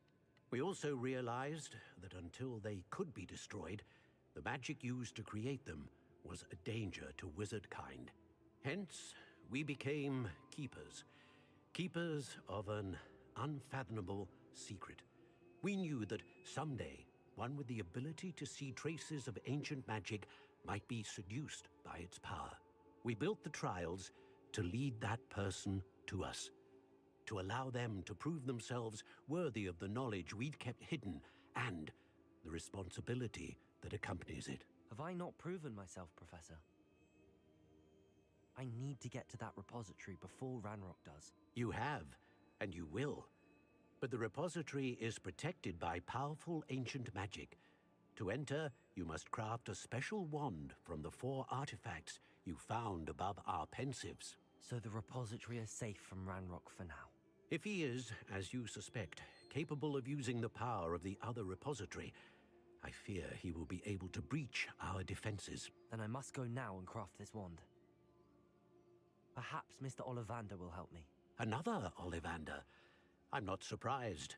We also realized that until they could be destroyed, the magic used to create them was a danger to wizard kind. Hence, we became keepers. Keepers of an unfathomable secret. We knew that someday, one with the ability to see traces of ancient magic might be seduced by its power. We built the trials to lead that person to us, to allow them to prove themselves worthy of the knowledge we'd kept hidden and the responsibility that accompanies it. Have I not proven myself, Professor? I need to get to that repository before Ranrock does. You have, and you will. But the repository is protected by powerful ancient magic. To enter, you must craft a special wand from the 4 artifacts you found above our pensives. So the repository is safe from Ranrock for now. If he is, as you suspect, capable of using the power of the other repository, I fear he will be able to breach our defenses. Then I must go now and craft this wand. Perhaps Mr. Ollivander will help me. Another Ollivander? I'm not surprised.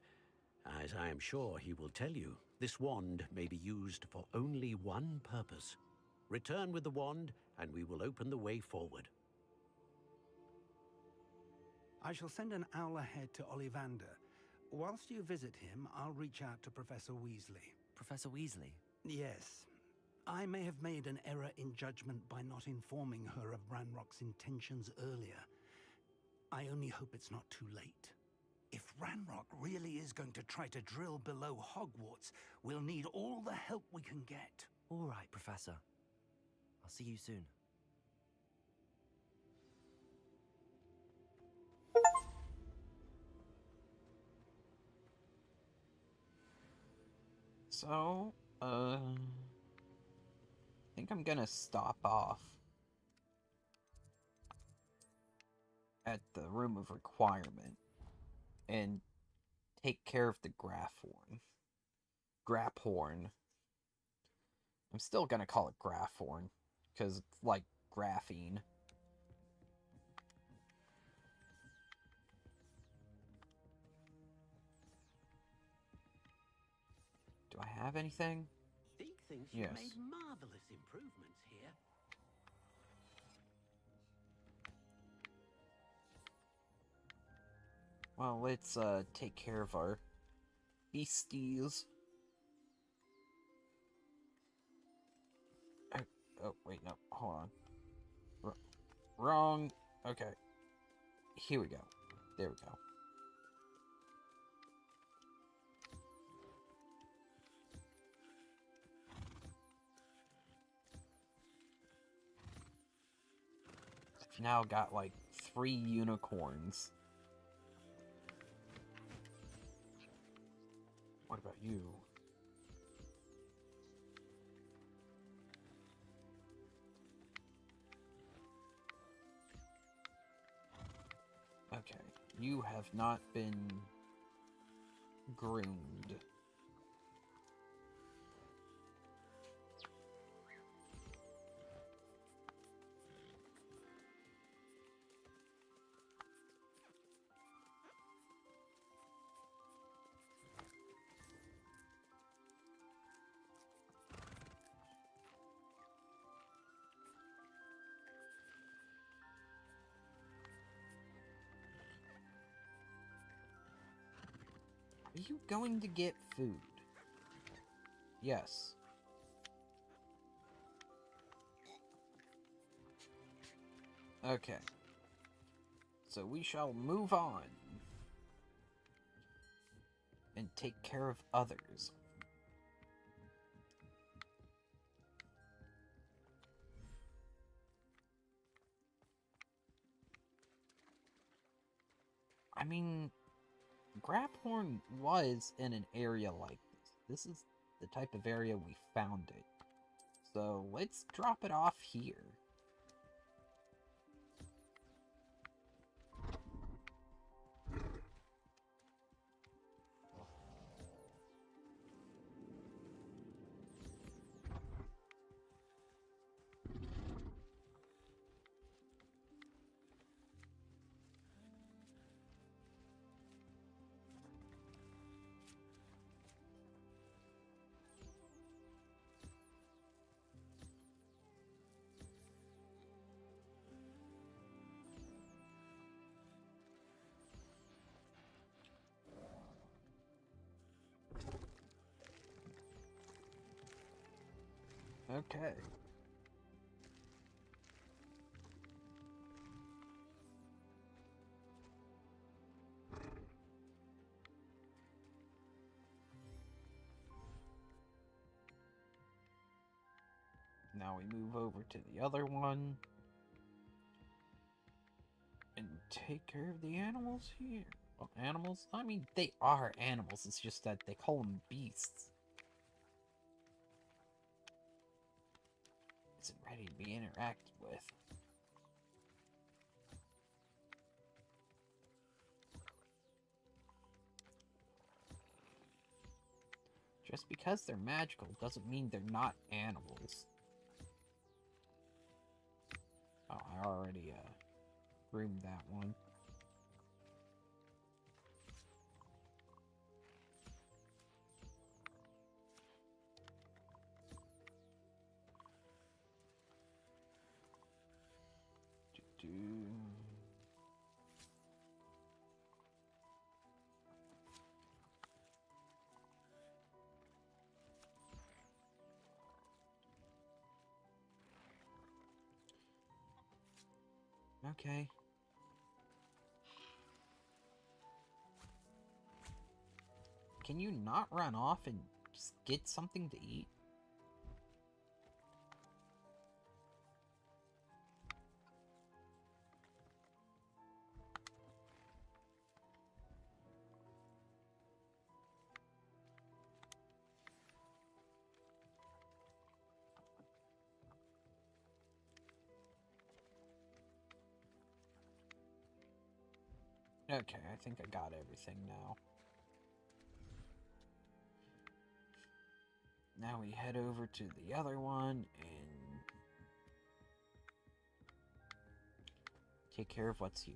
As I am sure he will tell you, this wand may be used for only one purpose. Return with the wand, and we will open the way forward. I shall send an owl ahead to Ollivander. Whilst you visit him, I'll reach out to Professor Weasley. Professor Weasley? Yes. I may have made an error in judgment by not informing her of Ranrock's intentions earlier. I only hope it's not too late. If Ranrock really is going to try to drill below Hogwarts, we'll need all the help we can get. All right, Professor. I'll see you soon. So, I think I'm gonna stop off at the Room of Requirement and take care of the Graphorn. I'm still gonna call it Graphorn, because it's like graphene. Do I have anything? Steve thinks Yes. you've made marvelous improvements here. Well, let's take care of our beasties. Oh, wait, no, hold on. Wrong. Okay. Here we go. There we go. I've now got like 3 unicorns. What about you? Okay, you have not been groomed. you going to get food? Yes. Okay. So we shall move on and take care of others. I mean, Graphorn was in an area like this. This is the type of area we found it. So let's drop it off here. Okay. Now we move over to the other one and take care of the animals here. Well, animals? I mean, they are animals. It's just that they call them beasts. Isn't ready to be interacted with. Just because they're magical doesn't mean they're not animals. Oh, I already groomed that one. Okay. Can you not run off and just get something to eat? Okay, I think I got everything now. Now we head over to the other one and take care of what's here.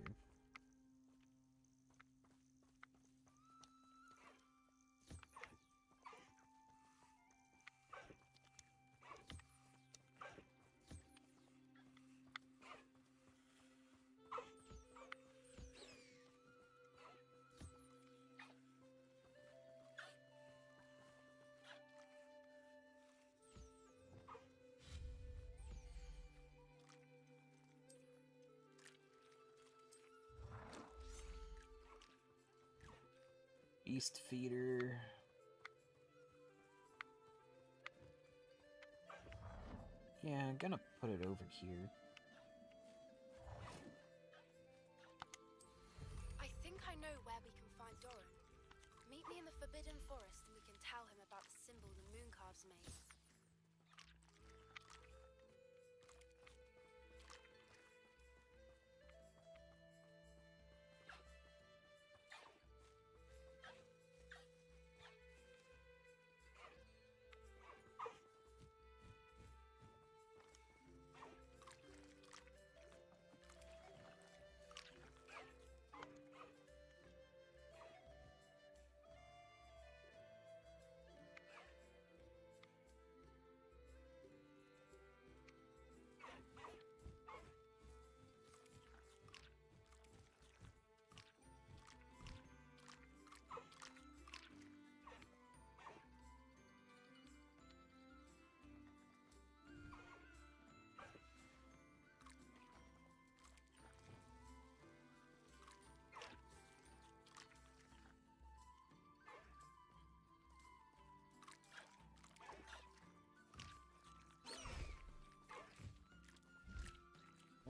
Beast feeder. Yeah, I'm gonna put it over here. I think I know where we can find Doran. Meet me in the Forbidden Forest and we can tell him about the symbol the Mooncalves made.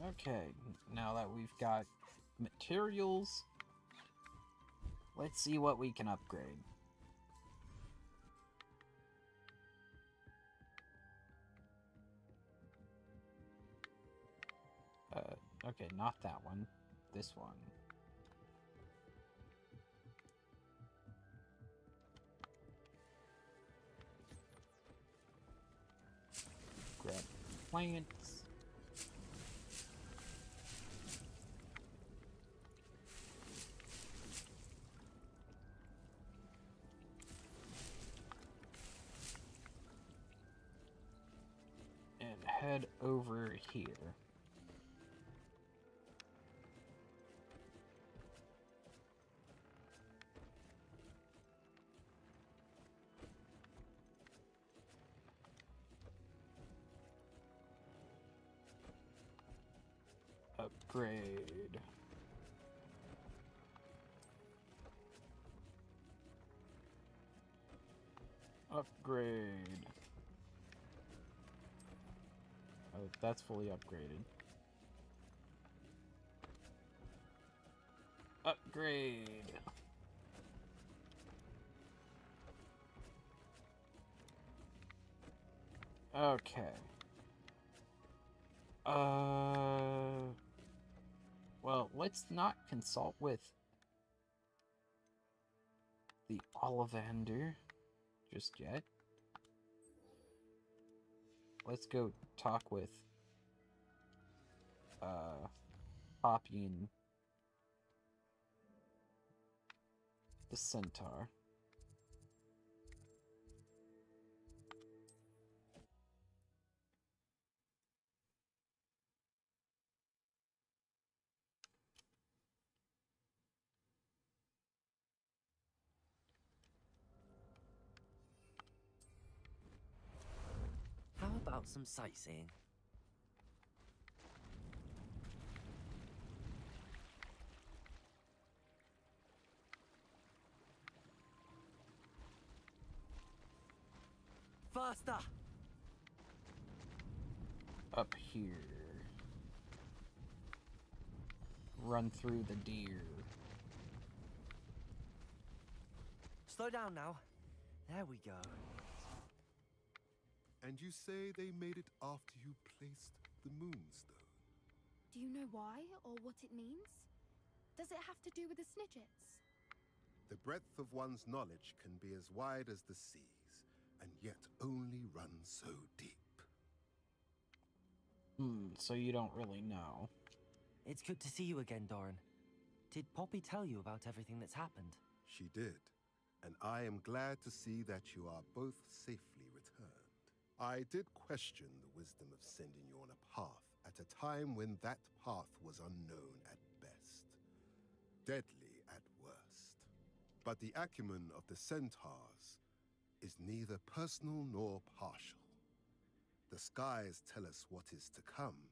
Okay, now that we've got materials, let's see what we can upgrade. Okay, not that one. This one. Grab plants. And head over here. Upgrade. Upgrade. Oh, that's fully upgraded. Upgrade. Okay. Well, let's not consult with the Ollivander just yet. Let's go talk with Poppy and the Centaur. How about some sightseeing? Faster! Up here. Run through the deer. Slow down now. There we go. And you say they made it after you placed the moonstone? Do you know why or what it means? Does it have to do with the Snidgets? The breadth of one's knowledge can be as wide as the seas, and yet only run so deep. So you don't really know. It's good to see you again, Doran. Did Poppy tell you about everything that's happened? She did, and I am glad to see that you are both safely returned. I did question the wisdom of sending you on a path at a time when that path was unknown at best, deadly at worst. But the acumen of the centaurs is neither personal nor partial. The skies tell us what is to come,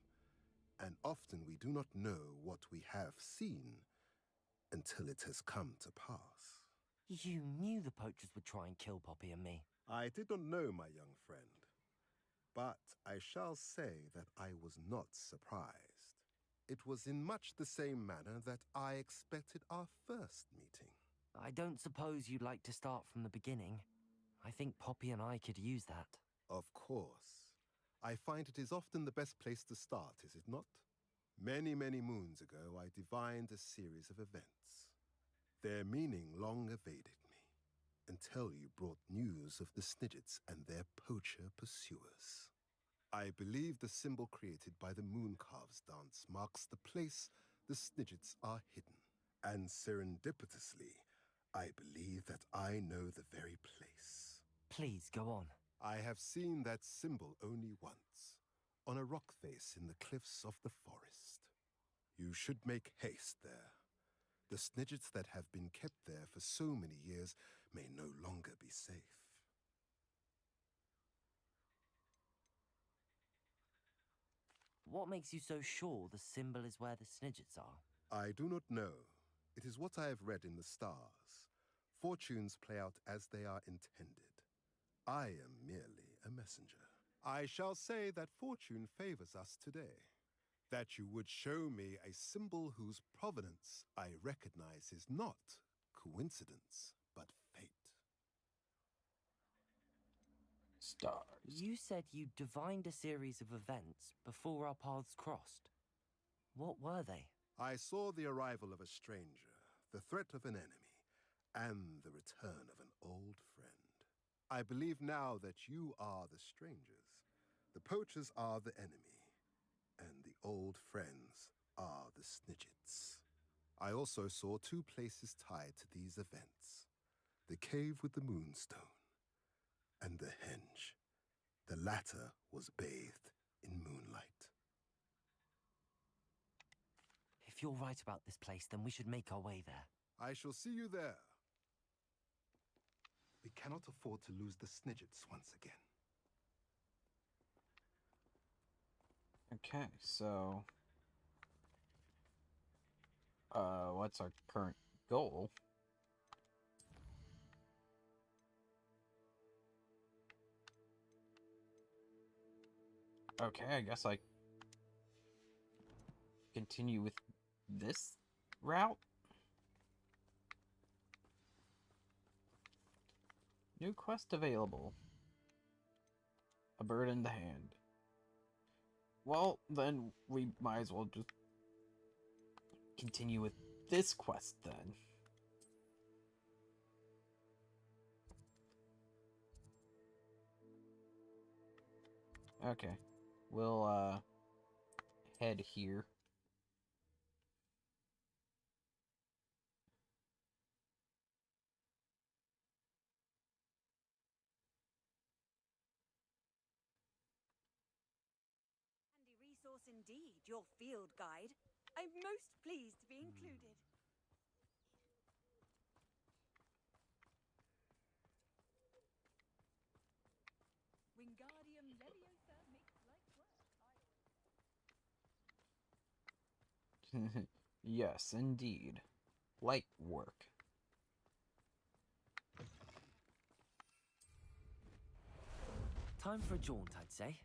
and often we do not know what we have seen until it has come to pass. You knew the poachers would try and kill Poppy and me. I did not know, my young friend, but I shall say that I was not surprised. It was in much the same manner that I expected our first meeting. I don't suppose you'd like to start from the beginning. I think Poppy and I could use that. Of course. I find it is often the best place to start, is it not? Many, many moons ago, I divined a series of events. Their meaning long evaded me, until you brought news of the Snidgets and their poacher pursuers. I believe the symbol created by the Mooncarves dance marks the place the Snidgets are hidden. And serendipitously, I believe that I know the very place. Please, go on. I have seen that symbol only once, on a rock face in the cliffs of the forest. You should make haste there. The Snidgets that have been kept there for so many years may no longer be safe. What makes you so sure the symbol is where the Snidgets are? I do not know. It is what I have read in the stars. Fortunes play out as they are intended. I am merely a messenger. I shall say that fortune favors us today. That you would show me a symbol whose provenance I recognize is not coincidence, but fate. Stars. You said you divined a series of events before our paths crossed. What were they? I saw the arrival of a stranger, the threat of an enemy, and the return of an old friend. I believe now that you are the strangers, the poachers are the enemy, and the old friends are the Snidgets. I also saw two places tied to these events: the cave with the moonstone and the henge. The latter was bathed in moonlight. If you're right about this place, then we should make our way there. I shall see you there. We cannot afford to lose the Snidgets once again. Okay, so what's our current goal? Okay, I guess I continue with this route. New quest available. A bird in the hand. Well, then we might as well just continue with this quest then. Okay. We'll head here. Handy resource indeed, your field guide. I'm most pleased to be included. Wingardium Leviosa makes light work. Yes, indeed. Light work. Time for a jaunt, I'd say.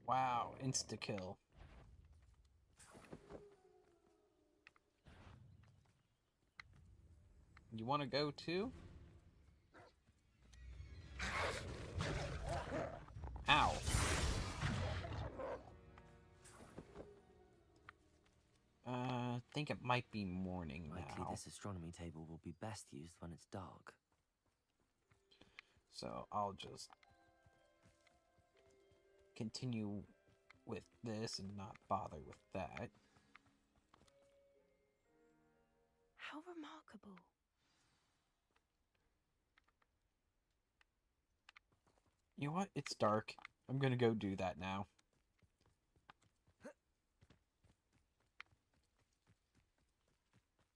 Wow, insta-kill. You want to go too? Ow. I think it might be morning Likely now. this astronomy table will be best used when it's dark. So I'll just continue with this and not bother with that. How remarkable. You know what? It's dark. I'm gonna go do that now.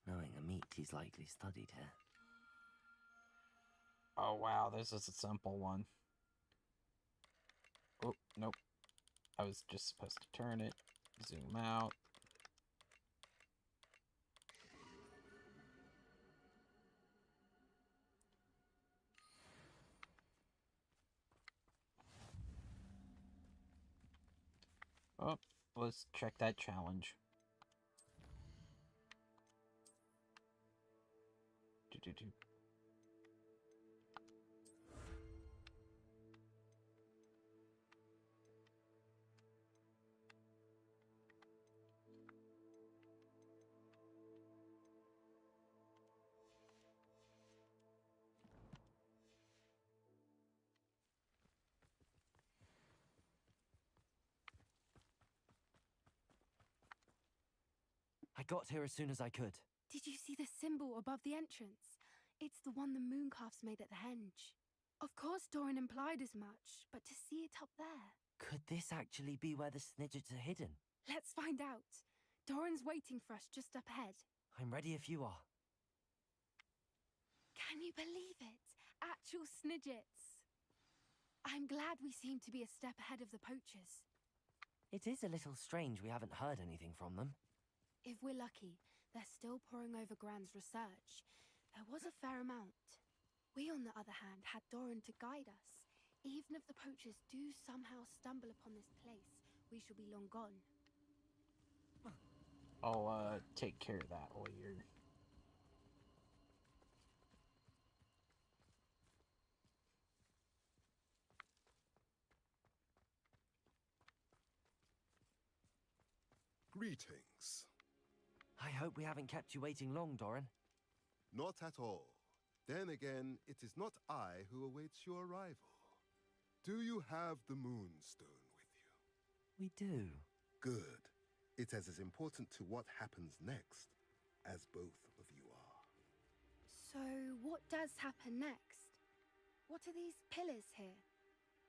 Knowing a meat, he's likely studied here. Oh wow, this is a simple one. Oh, nope. I was just supposed to turn it, zoom out. Oh, let's check that challenge. Do-do-do. I got here as soon as I could. Did you see the symbol above the entrance? It's the one the mooncalfs made at the henge. Of course Doran implied as much, but to see it up there... Could this actually be where the Snidgets are hidden? Let's find out. Doran's waiting for us just up ahead. I'm ready if you are. Can you believe it? Actual Snidgets. I'm glad we seem to be a step ahead of the poachers. It is a little strange we haven't heard anything from them. If we're lucky, they're still poring over Gran's research. There was a fair amount. We, on the other hand, had Doran to guide us. Even if the poachers do somehow stumble upon this place, we shall be long gone. I'll take care of that later. Greetings. I hope we haven't kept you waiting long, Doran. Not at all. Then again, it is not I who awaits your arrival. Do you have the Moonstone with you? We do. Good. It is as important to what happens next as both of you are. So, what does happen next? What are these pillars here?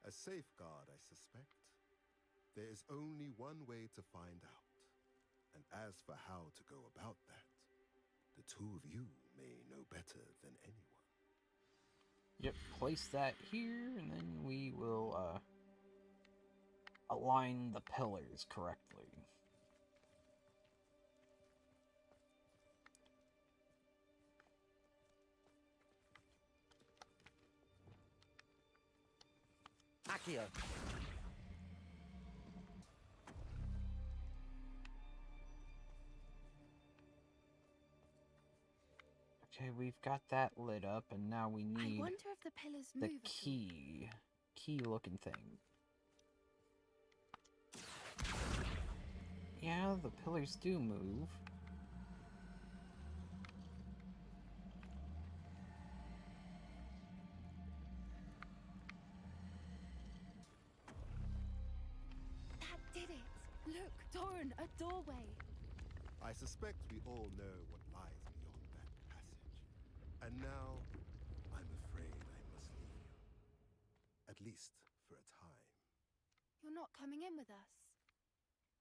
A safeguard, I suspect. There is only one way to find out. And as for how to go about that, the two of you may know better than anyone. Yep, place that here, and then we will, align the pillars correctly. Accio. Okay, we've got that lit up, and now we I need wonder if the pillars the move key-looking thing. Yeah, the pillars do move. That did it! Look, Doran, a doorway! I suspect we all know what lies beyond that passage. And now, I'm afraid I must leave you. At least for a time. You're not coming in with us.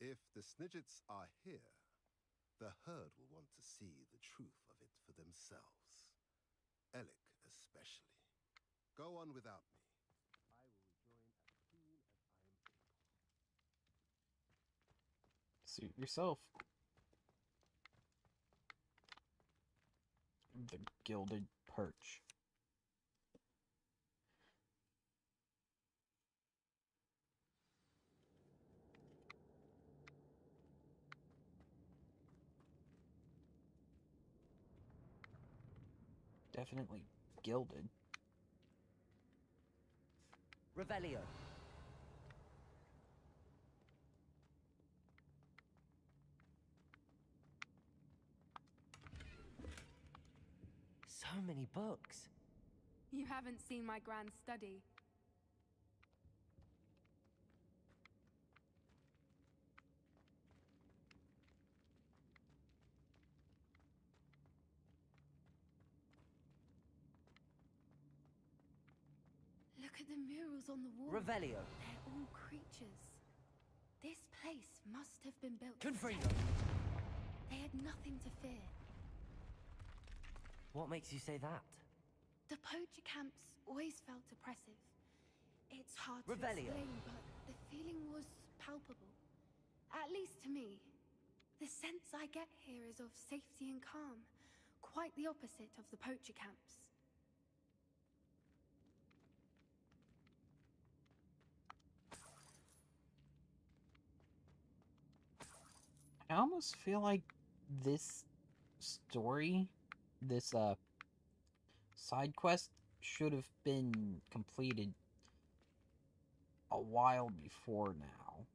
If the Snidgets are here, the herd will want to see the truth of it for themselves. Alec especially. Go on without me. I will rejoin as soon as I am able. Suit yourself. The Gilded Perch. Definitely gilded. Revelio. So many books. You haven't seen my grand study. Look at the murals on the wall. Revelio. They're all creatures. This place must have been built. Confringo. They had nothing to fear. What makes you say that? The poacher camps always felt oppressive. It's hard Revelio. to explain, but the feeling was palpable. At least to me. The sense I get here is of safety and calm. Quite the opposite of the poacher camps. I almost feel like this story, this side quest, should have been completed a while before now.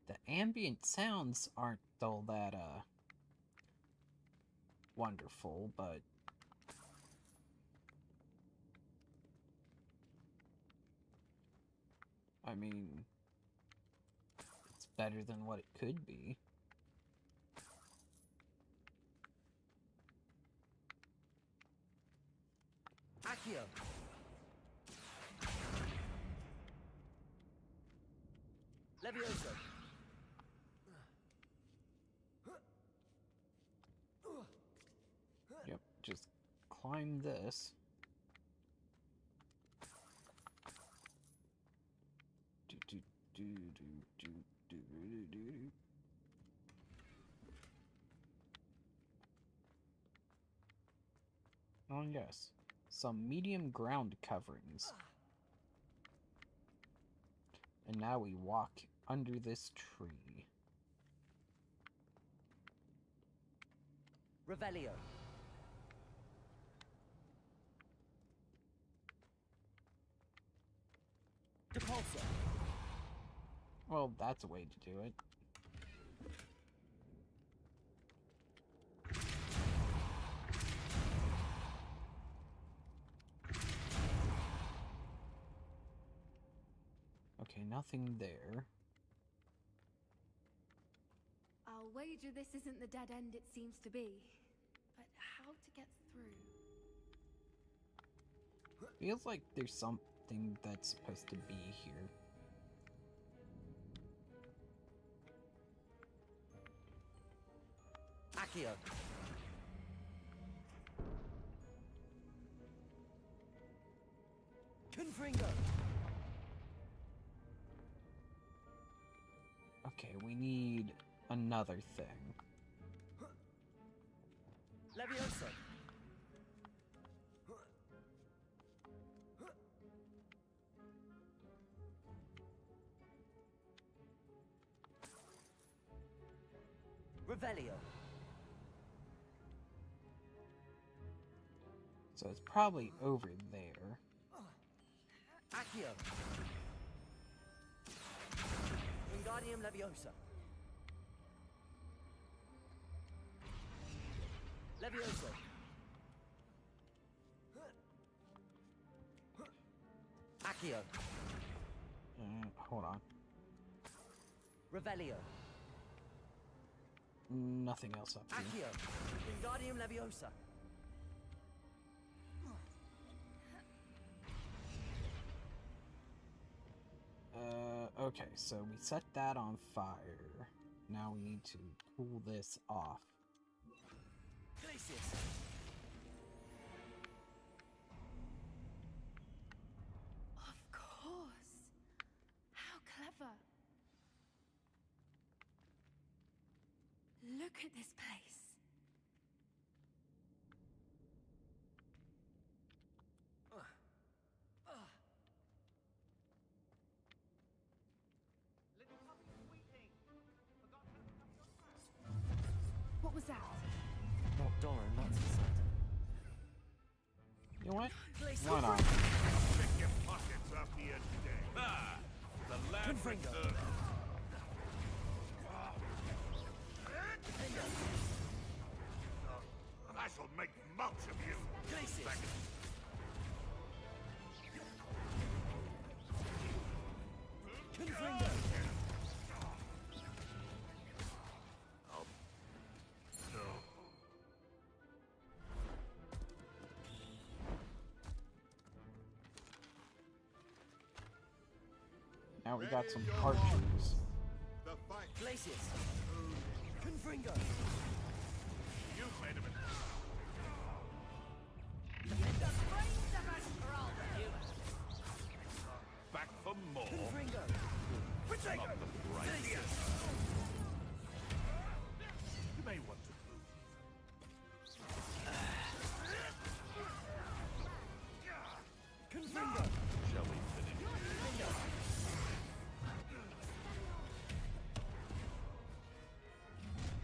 The ambient sounds aren't all that, wonderful, but... I mean... it's better than what it could be. Accio! Levioso! Yep, just climb this. Do do do do do do do do do. Oh yes, some medium ground coverings. And now we walk under this tree. Revelio. Depulso. Well, that's a way to do it. Okay, nothing there. I'll wager this isn't the dead end it seems to be. But how to get through? Feels like there's something that's supposed to be here. Accio. Confringo. Okay, we need another thing. Levioso. Revelio. So it's probably over there. Accio. Wingardium Leviosa. Levioso. Accio. Hold on. Revelio. Nothing else up here. Accio. Wingardium Leviosa. Okay, so we set that on fire. Now we need to cool this off. Glacius. Of course. How clever. Look at this place. What was that? Not Doran, that's for certain. You know what? Why not? Pick your pockets up here today. Ah, the lad Confringo. returned. I shall make much of you. Glacius. Back Confringo. no. Now we got some archers. The fight. Glacius. Confringo. You've made him an back for more. Confringo. Not the brightest. You may want to move. Confringo. Shall we finish?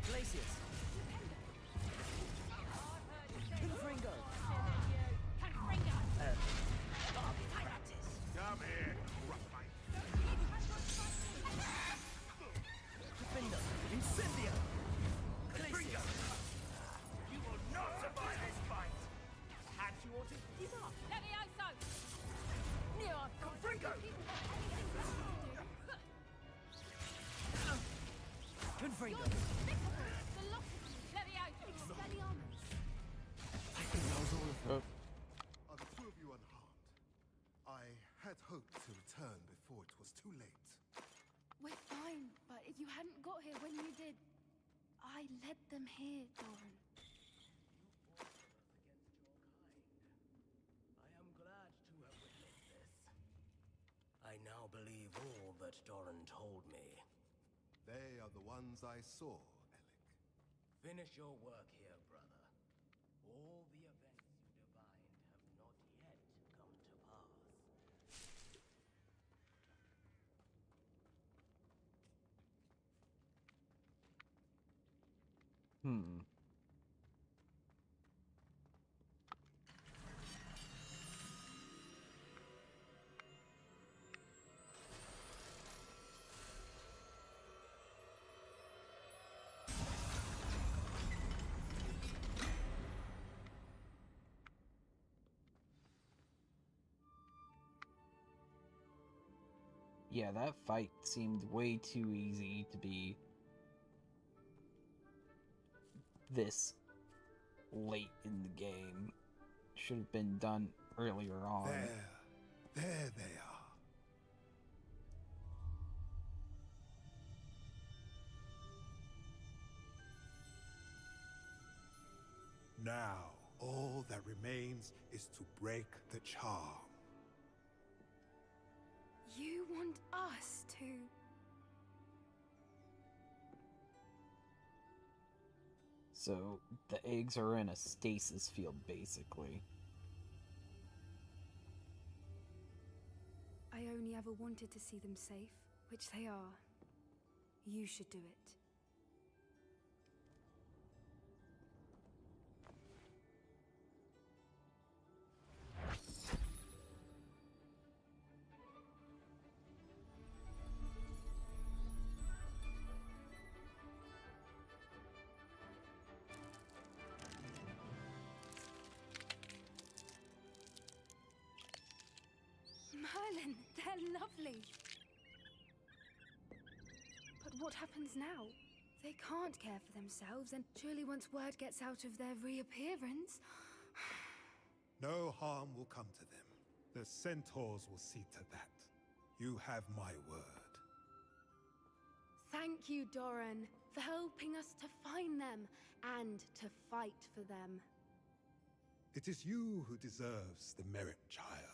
Glacius. if you hadn't got here when you did. I led them here, Doran. I am glad to have witnessed this. I now believe all that Doran told me. They are the ones I saw, Alec. Finish your work here, brother. All the events you divined have not yet come to pass. Yeah, that fight seemed way too easy to be this late in the game. Should have been done earlier on. There they are. Now, all that remains is to break the charm. You want us to... So, the eggs are in a stasis field, basically. I only ever wanted to see them safe, which they are. You should do it. Merlin, they're lovely. But what happens now? They can't care for themselves, and surely once word gets out of their reappearance... No harm will come to them. The centaurs will see to that. You have my word. Thank you, Doran, for helping us to find them and to fight for them. It is you who deserves the merit, child.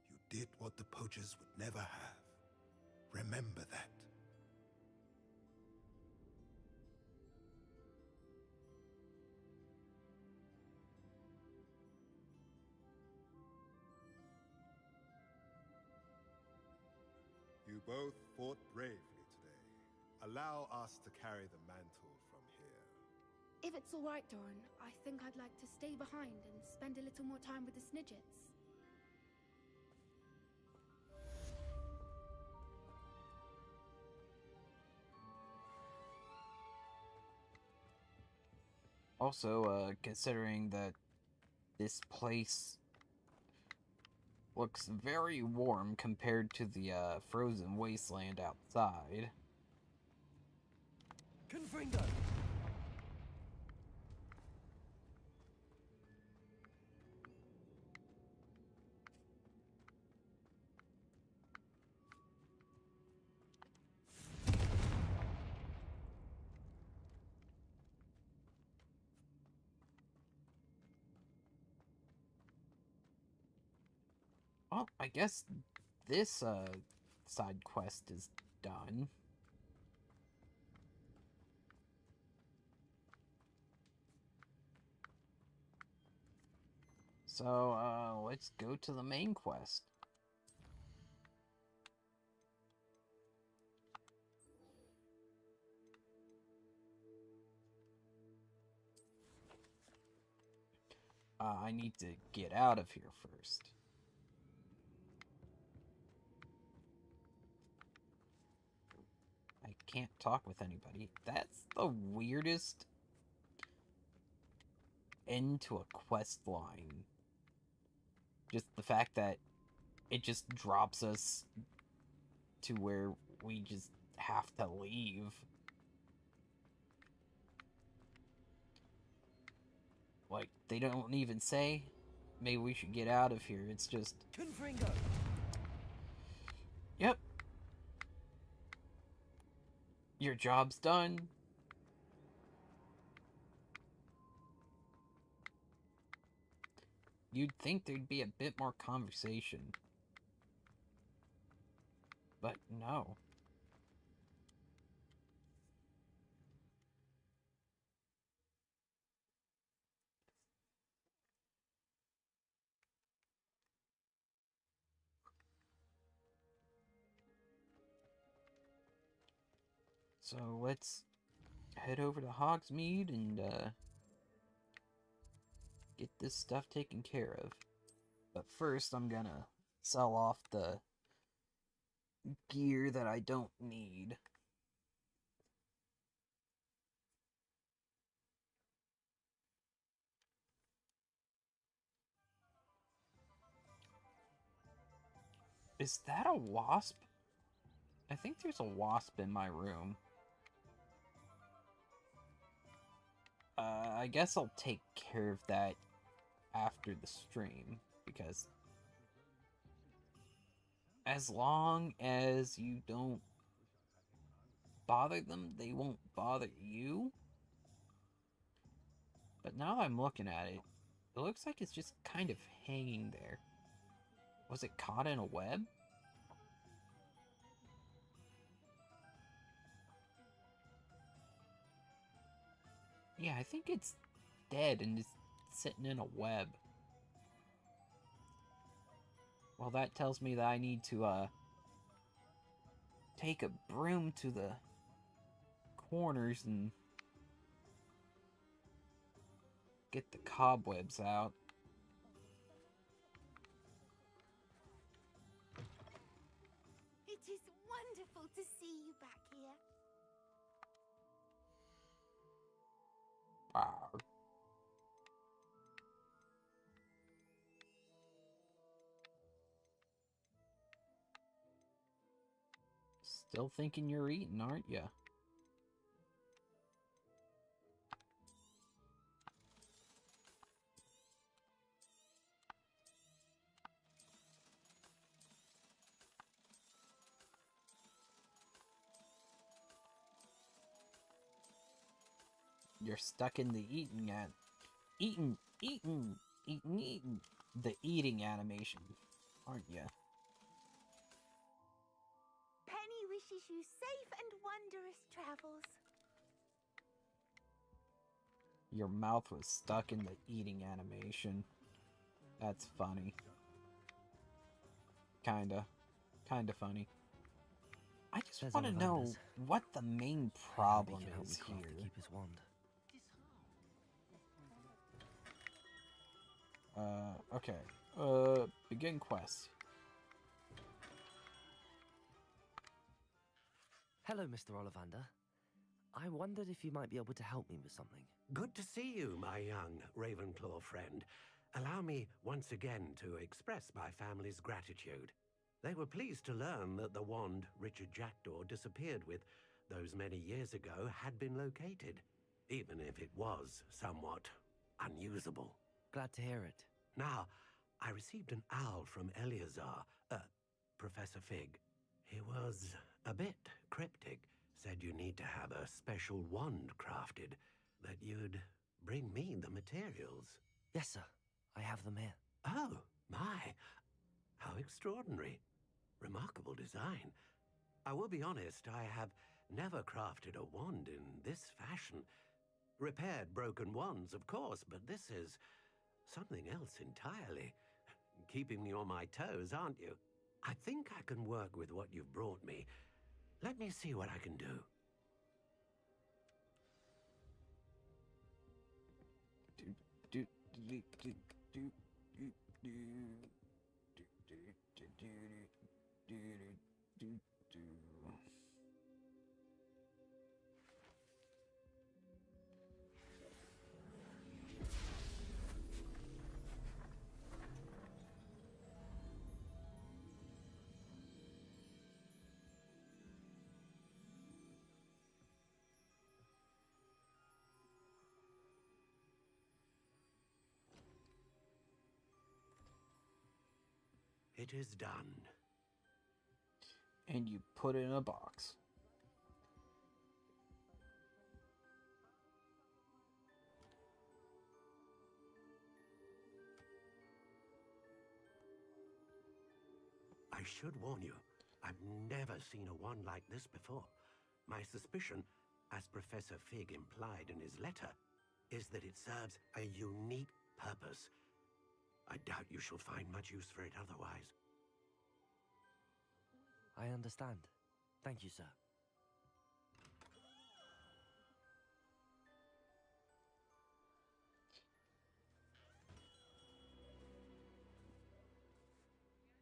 You did what the poachers would never have. Remember that. You both fought bravely today. Allow us to carry the mantle from here. If it's all right, Doran, I think I'd like to stay behind and spend a little more time with the Snidgets. Also, considering that this place looks very warm compared to the frozen wasteland outside. Confringo! Well, I guess this side quest is done. So, let's go to the main quest. I need to get out of here first. I can't talk with anybody. That's the weirdest end to a quest line. Just the fact that it just drops us to where we just have to leave. Like, they don't even say, maybe we should get out of here. It's just... Confringo! Yep. Your job's done. You'd think there'd be a bit more conversation. But no. So let's head over to Hogsmeade and get this stuff taken care of. But first, I'm gonna sell off the gear that I don't need. Is that a wasp? I think there's a wasp in my room. I guess I'll take care of that after the stream, because as long as you don't bother them, they won't bother you. But now that I'm looking at it, it looks like it's just kind of hanging there. Was it caught in a web? Yeah, I think it's dead and just sitting in a web. Well, that tells me that I need to, take a broom to the corners and get the cobwebs out. It is wonderful to see you back here. Wow. Still thinking you're eating, aren't ya? You're stuck in the the eating animation, aren't ya? Penny wishes you safe and wondrous travels. Your mouth was stuck in the eating animation. That's funny. Kinda funny. I just want to know what the main problem is here. To keep his wand. Okay. Begin quest. Hello, Mr. Ollivander. I wondered if you might be able to help me with something. Good to see you, my young Ravenclaw friend. Allow me once again to express my family's gratitude. They were pleased to learn that the wand Richard Jackdaw disappeared with those many years ago had been located, even if it was somewhat unusable. Glad to hear it. Now, I received an owl from Eleazar, Professor Fig. He was a bit cryptic, said you need to have a special wand crafted, that you'd bring me the materials. Yes, sir. I have them here. Oh, my. How extraordinary. Remarkable design. I will be honest, I have never crafted a wand in this fashion. Repaired broken wands, of course, but this is something else entirely. Keeping me on my toes, aren't you? I think I can work with what you've brought me. Let me see what I can do. It is done. And you put it in a box. should warn you, I've never seen a wand like this before. My suspicion, as Professor Fig implied in his letter, is that it serves a unique purpose. I doubt you shall find much use for it otherwise. I understand. Thank you, sir.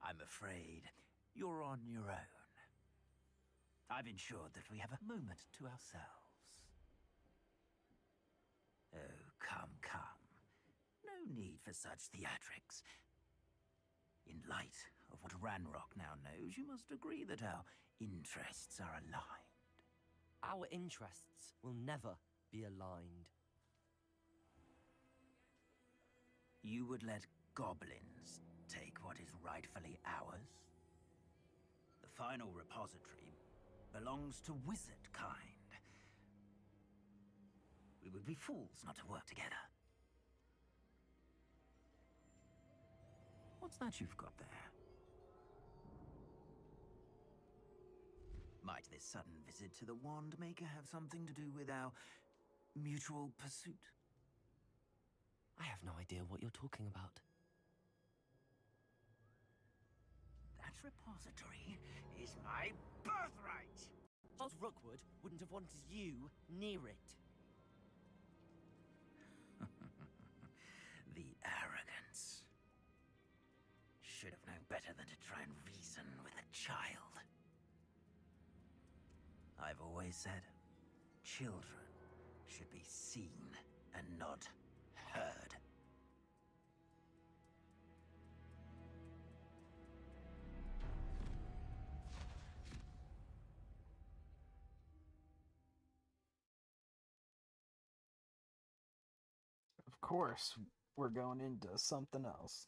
I'm afraid you're on your own. I've ensured that we have a moment to ourselves. Oh, come, come. No need for such theatrics. In light of what Ranrock now knows, you must agree that our interests are aligned. Our interests will never be aligned. You would let goblins take what is rightfully ours? The final repository belongs to wizard kind. We would be fools not to work together. What's that you've got there? Might this sudden visit to the Wand Maker have something to do with our mutual pursuit? I have no idea what you're talking about. That repository is my birthright! Charles Rookwood wouldn't have wanted you near it. The arrogance. Should have known better than to try and reason with a child. I've always said, children should be seen and not heard. Of course, we're going into something else.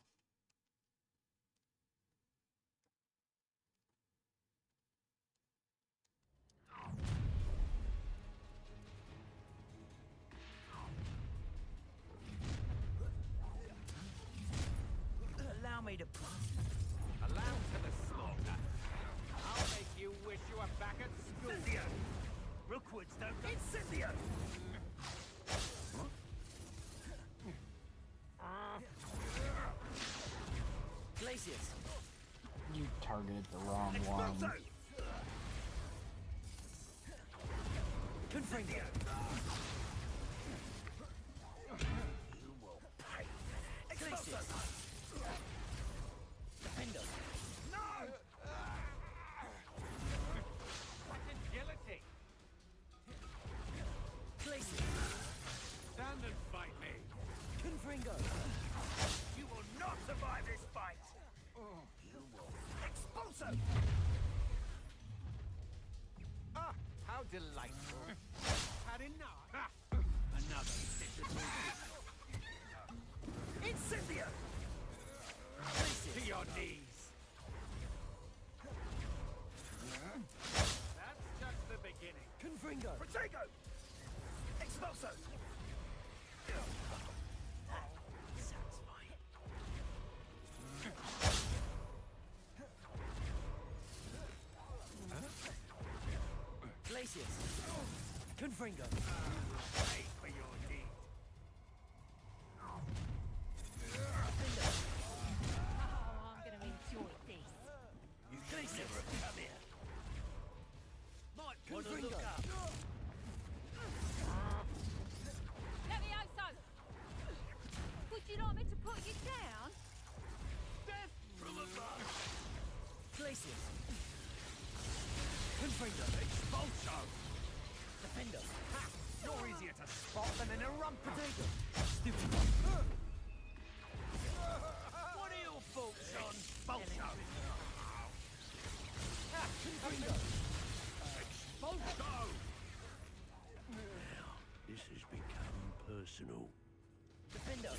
Allow me to... Allow to the slaughter. I'll make you wish you were back at school. Incendio! Rookwoods don't... Incendio! Glacius! You targeted the wrong one. Confringo! You will pay for that. Glacius! Defender! No! What agility! Glacius! Stand and fight me. Confringo! You will not survive this fight! You will... Expulso! Ah, how delightful. Had enough. Ha! Another digital... Incendio! To your knees. That's just the beginning. Confringo! Protego! Expulso! Satisfying. Glacius! Confringo! Pay for your deed. Oh, I'm gonna enjoy this. You Glacius! Come here. Might want to Confringo! look up. Levioso! Would you like me to put you down? Death from above! Glacius! Confringo! Expulso! Defender! Ha! You're easier to spot than an Erumpa. Protego! Stupid! What are your thoughts on Expulso? Confringo! Expulso! Now, this has become personal. Defender!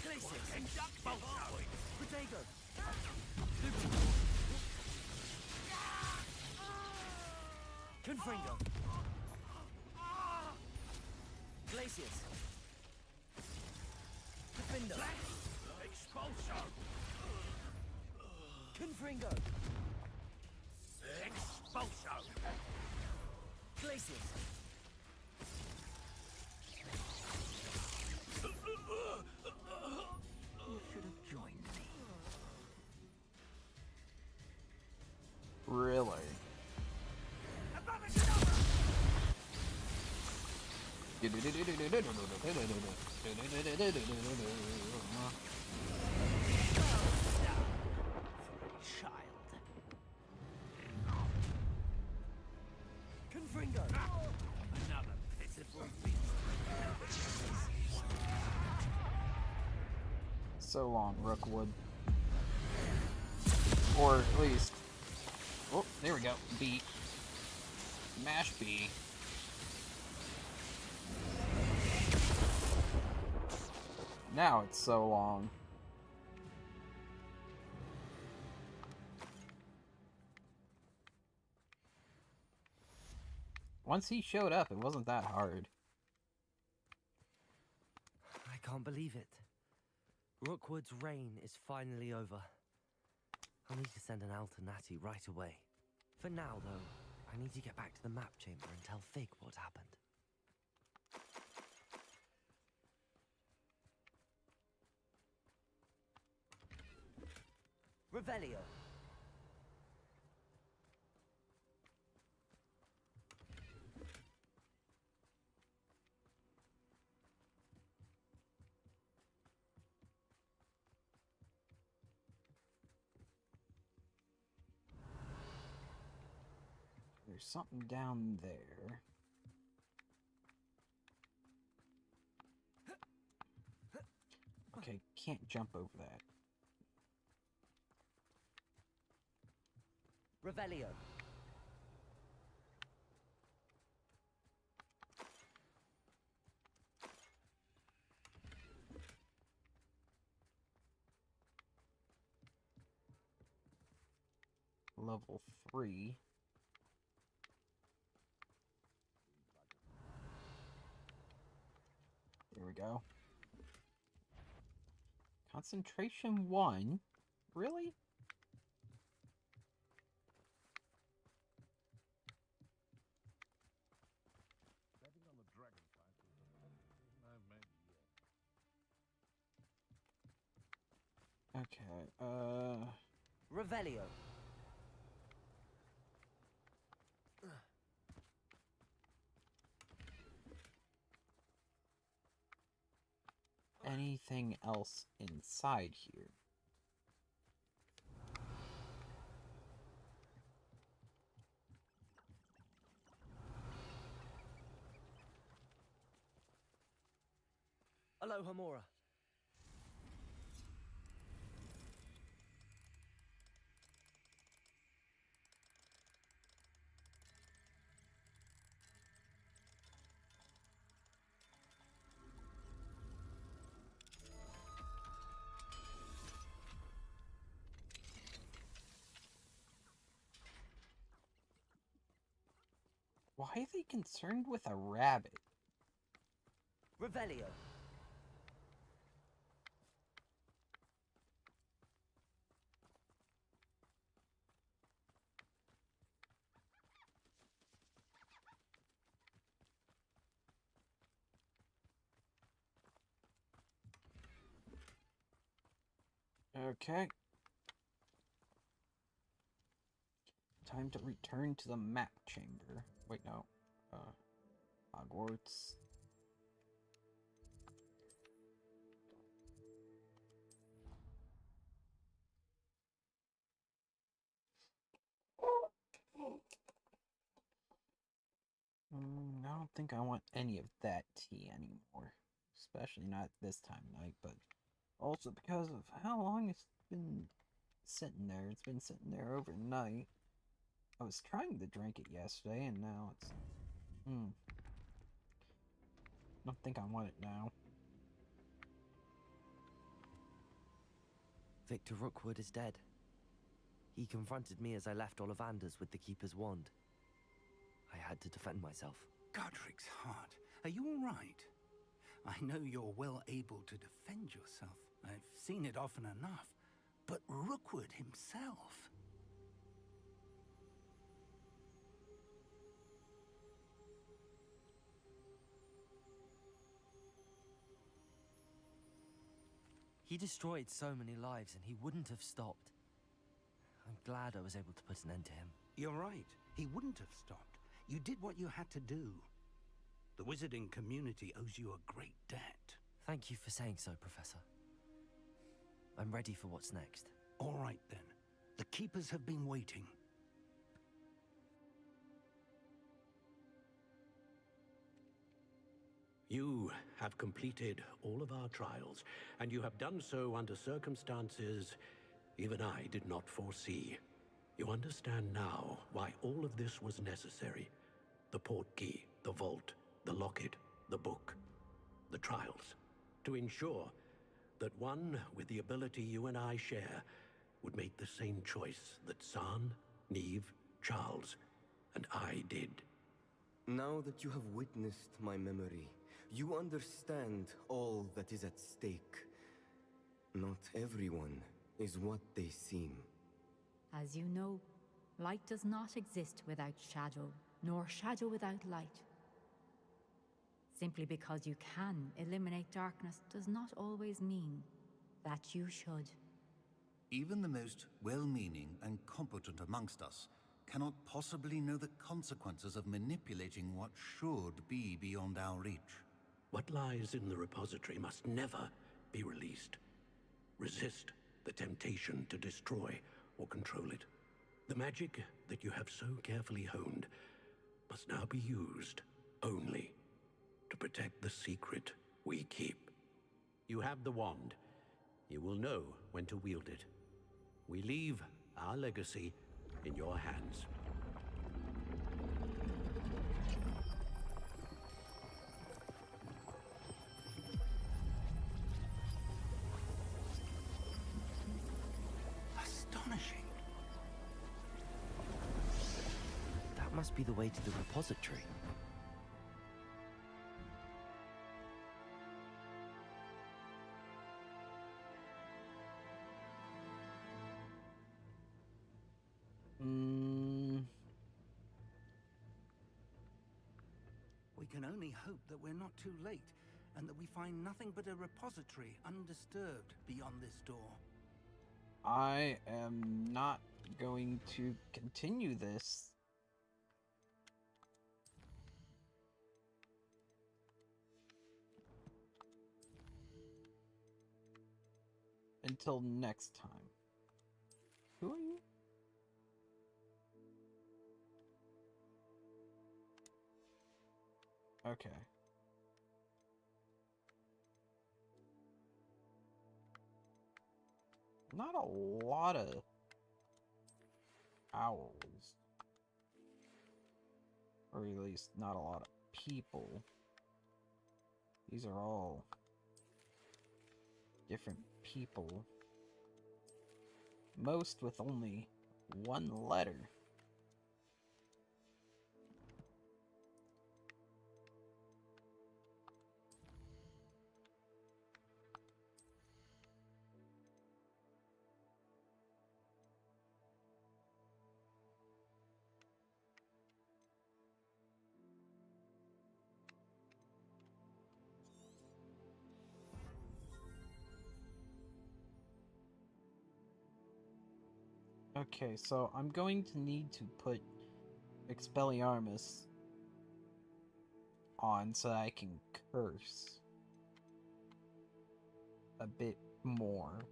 Glacius! Expulso! Protego! Confringo! Glacius! Defender! Expulso! Confringo! Expulso! Glacius! You should have joined me. Really? Child. Confringo! Another pitiful beast. So long, Rookwood. Or at least... Oh, there we go. B. Mash B. Now it's so long. Once he showed up, it wasn't that hard. I can't believe it. Rookwood's reign is finally over. I need to send an Alternati right away. For now, though, I need to get back to the map chamber and tell Fig what happened. Revelio. There's something down there. Okay, can't jump over that. Revelio. Level 3. There we go. Concentration 1? Really? Okay, Revelio. anything else inside here? Aloha Mora. Why are they concerned with a rabbit? Revelio. Okay. Time to return to the map chamber. Wait, no. Hogwarts. I don't think I want any of that tea anymore. Especially not this time of night, but also because of how long it's been sitting there. It's been sitting there overnight. I was trying to drink it yesterday, and now it's... don't think I want it now. Victor Rookwood is dead. He confronted me as I left Ollivanders with the Keeper's wand. I had to defend myself. Godric's heart, are you all right? I know you're well able to defend yourself. I've seen it often enough. But Rookwood himself... He destroyed so many lives and he wouldn't have stopped. I'm glad I was able to put an end to him. You're right. He wouldn't have stopped. You did what you had to do. The wizarding community owes you a great debt. Thank you for saying so, Professor. I'm ready for what's next. All right, then. The Keepers have been waiting. You have completed all of our trials, and you have done so under circumstances even I did not foresee. You understand now why all of this was necessary. The portkey, the vault, the locket, the book, the trials. To ensure that one with the ability you and I share would make the same choice that San, Neve, Charles, and I did. Now that you have witnessed my memory, you understand all that is at stake. Not everyone is what they seem. As you know, light does not exist without shadow, nor shadow without light. Simply because you can eliminate darkness does not always mean that you should. Even the most well-meaning and competent amongst us cannot possibly know the consequences of manipulating what should be beyond our reach. What lies in the repository must never be released. Resist the temptation to destroy or control it. The magic that you have so carefully honed must now be used only to protect the secret we keep. You have the wand. You will know when to wield it. We leave our legacy in your hands. Astonishing. That must be the way to the repository. We can only hope that we're not too late, and that we find nothing but a repository undisturbed beyond this door. I am not going to continue this. Until next time. Who are you? Okay. Not a lot of owls. Or at least not a lot of people. These are all different people. Most with only one letter. Okay, so I'm going to need to put Expelliarmus on so that I can curse a bit more.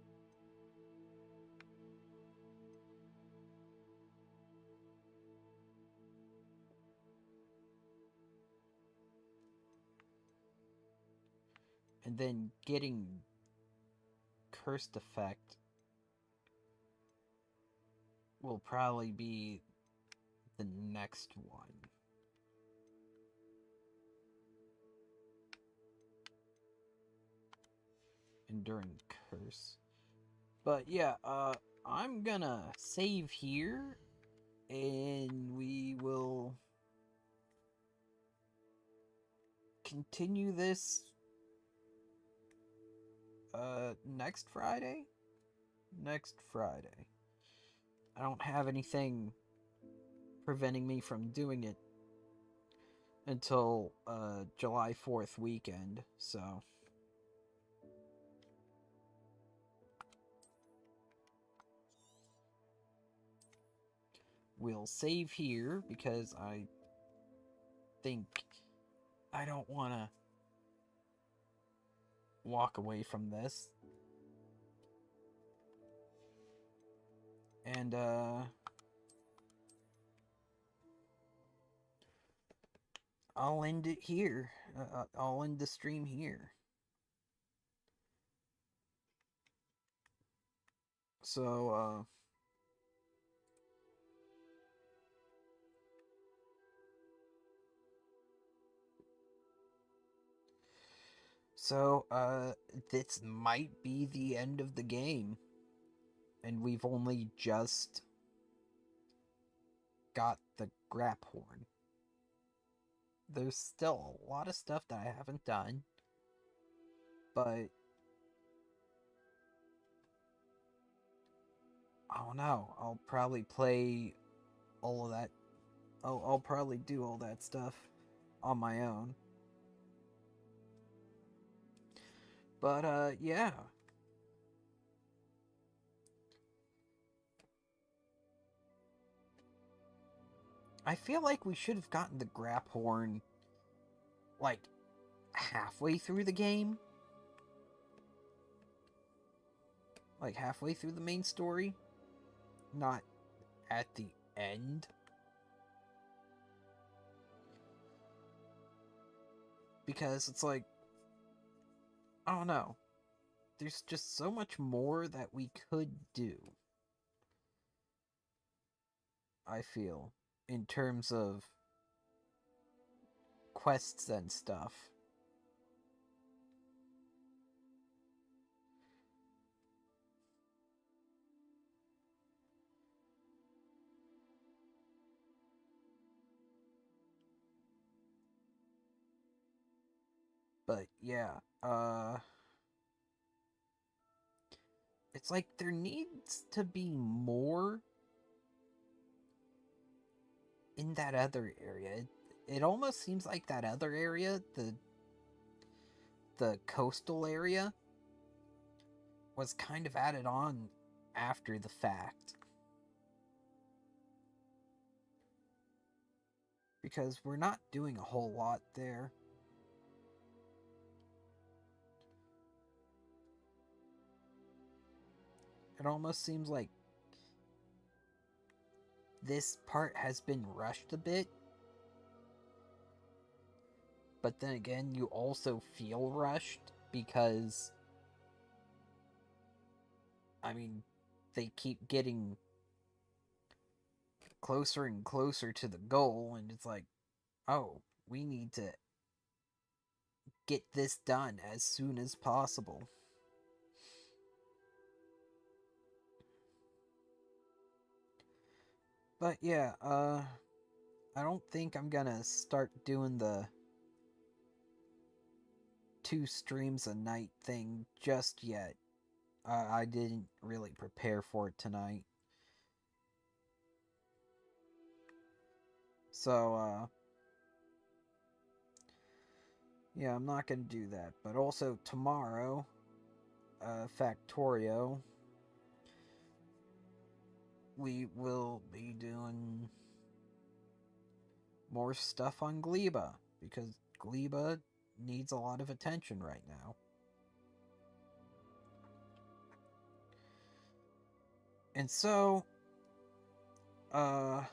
And then getting cursed effect will probably be the next one. Enduring curse. But yeah, I'm gonna save here, and we will continue this next Friday? Next Friday. I don't have anything preventing me from doing it until July 4th weekend, so we'll save here because I think I don't want to walk away from this. And, I'll end it here. I'll end the stream here. So, this might be the end of the game. And we've only just got the grap horn. There's still a lot of stuff that I haven't done. But I don't know. I'll probably play all of that. I'll probably do all that stuff on my own. But, yeah. I feel like we should have gotten the grap horn, like, halfway through the game. Like, halfway through the main story. Not at the end. Because it's like, I don't know. There's just so much more that we could do. I feel. In terms of quests and stuff. But yeah, it's like there needs to be more in that other area. It almost seems like that other area, the coastal area, was kind of added on after the fact. Because we're not doing a whole lot there. It almost seems like this part has been rushed a bit. But then again, you also feel rushed because, I mean, they keep getting closer and closer to the goal, and it's like, oh, we need to get this done as soon as possible. But yeah, I don't think I'm gonna start doing the 2 streams a night thing just yet. I didn't really prepare for it tonight. So, yeah, I'm not gonna do that. But also tomorrow, Factorio, we will be doing more stuff on Gleba, because Gleba needs a lot of attention right now. And so, yeah,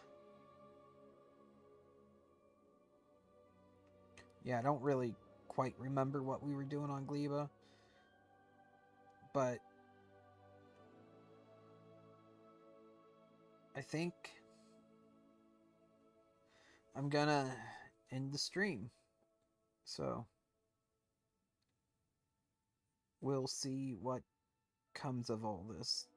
I don't really quite remember what we were doing on Gleba, but I think I'm gonna end the stream. So, we'll see what comes of all this.